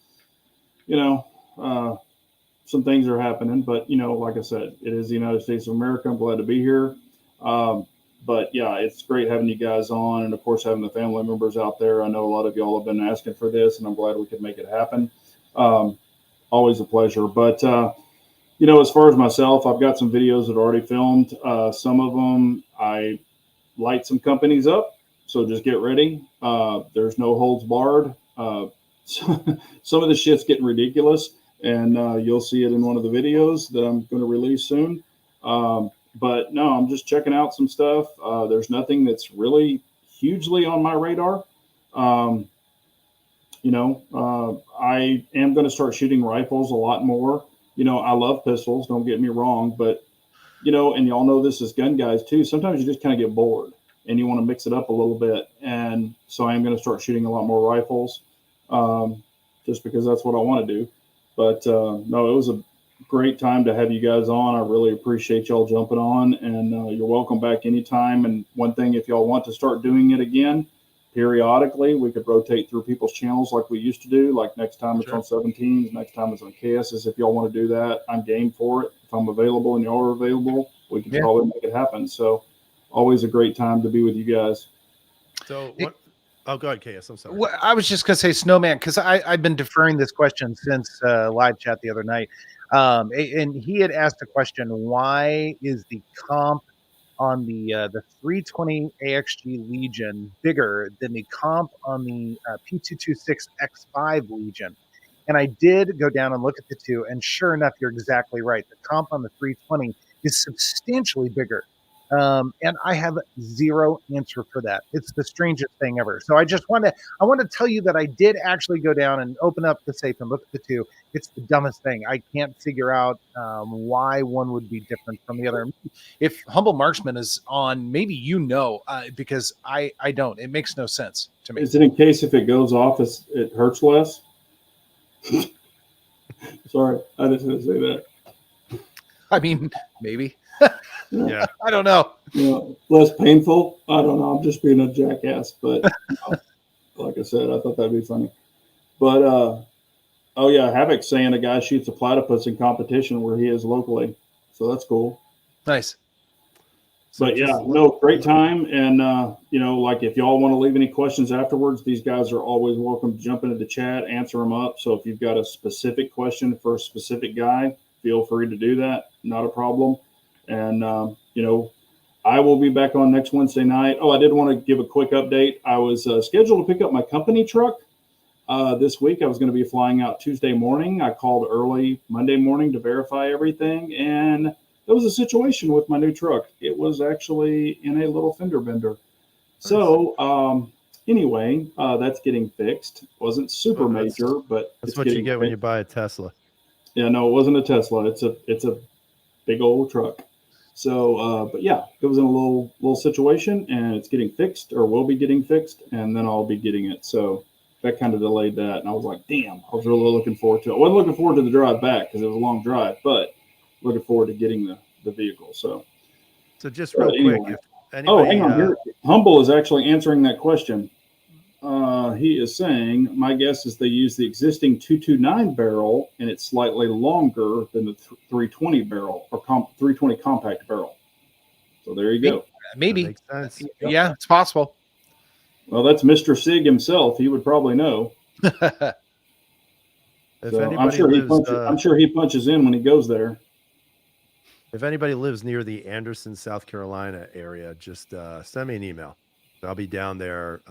some things are happening. But, like I said, it is the United States of America. I'm glad to be here. But, yeah, it's great having you guys on. And, of course, having the family members out there. I know a lot of y'all have been asking for this, and I'm glad we could make it happen. Always a pleasure. But, as far as myself, I've got some videos that are already filmed. Some of them I light some companies up. So just get ready. There's no holds barred. Some of the shit's getting ridiculous, and you'll see it in one of the videos that I'm going to release soon. But no, I'm just checking out some stuff. There's nothing that's really hugely on my radar. I am going to start shooting rifles a lot more. I love pistols, don't get me wrong, but, and y'all know this as gun guys too. Sometimes you just kind of get bored and you want to mix it up a little bit. And so I am going to start shooting a lot more rifles, just because that's what I want to do. But no, it was a great time to have you guys on. I really appreciate y'all jumping on, and you're welcome back anytime. And one thing, if y'all want to start doing it again, periodically, we could rotate through people's channels like we used to do. Like next time it's on 17s, next time it's on KS's. If y'all want to do that, I'm game for it. If I'm available and y'all are available, we can probably make it happen. So always a great time to be with you guys. So what? Oh, go ahead, KS. I'm sorry. Well, I was just going to say Snowman, because I've been deferring this question since live chat the other night. And he had asked a question, why is the comp on the 320 AXG Legion bigger than the comp on the P226 X5 Legion? And I did go down and look at the two, and sure enough, you're exactly right. The comp on the 320 is substantially bigger. And I have zero answer for that. It's the strangest thing ever. So I want to tell you that I did actually go down and open up the safe and look at the two. It's the dumbest thing. I can't figure out why one would be different from the other. If Humble Marksman is on, maybe because I don't. It makes no sense to me. Is it in case if it goes off, it hurts less? Sorry, I just didn't say that. I mean, maybe. Yeah, I don't know. Less painful. I don't know. I'm just being a jackass, but like I said, I thought that'd be funny. But oh yeah, Havoc's saying a guy shoots a platypus in competition where he is locally, so that's cool. Nice. But yeah, no, great time. And like if y'all want to leave any questions afterwards, these guys are always welcome to jump into the chat, answer them up. So if you've got a specific question for a specific guy, feel free to do that. Not a problem. And, I will be back on next Wednesday night. Oh, I did want to give a quick update. I was scheduled to pick up my company truck this week. I was going to be flying out Tuesday morning. I called early Monday morning to verify everything. And there was a situation with my new truck. It was actually in a little fender bender. So anyway, that's getting fixed. Wasn't super major, but that's what you get when you buy a Tesla. Yeah, no, it wasn't a Tesla. It's a big old truck. So, but yeah, it was in a little situation, and it's getting fixed, or will be getting fixed, and then I'll be getting it. So that kind of delayed that, and I was like, damn, I was really looking forward to it. I wasn't looking forward to the drive back because it was a long drive, but looking forward to getting the vehicle. So just real quick, anyway. if anybody, Hang on here. Humble is actually answering that question. He is saying, my guess is they use the existing 229 barrel, and it's slightly longer than the 320 barrel or 320 compact barrel. So there you go. Maybe. That makes sense. Yeah, it's possible. Well, that's Mr. Sig himself. He would probably know. If So anybody I'm sure he punches in when he goes there. If anybody lives near the Anderson, South Carolina area, just send me an email. I'll be down there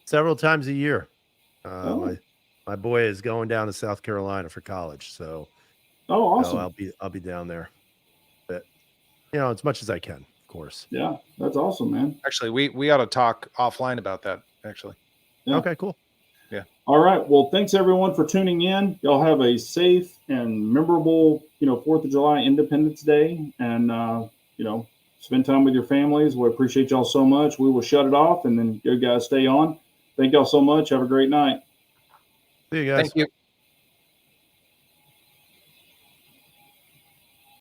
several times a year. My boy is going down to South Carolina for college, so awesome. I'll be down there, but as much as I can, of course. Yeah, that's awesome, man. Actually, we ought to talk offline about that. Actually. Yeah. Okay, cool. Yeah. All right. Well, thanks everyone for tuning in. Y'all have a safe and memorable, 4th of July Independence Day, and spend time with your families. We appreciate y'all so much. We will shut it off, and then you guys stay on. Thank y'all so much. Have a great night. See you guys. Thank you.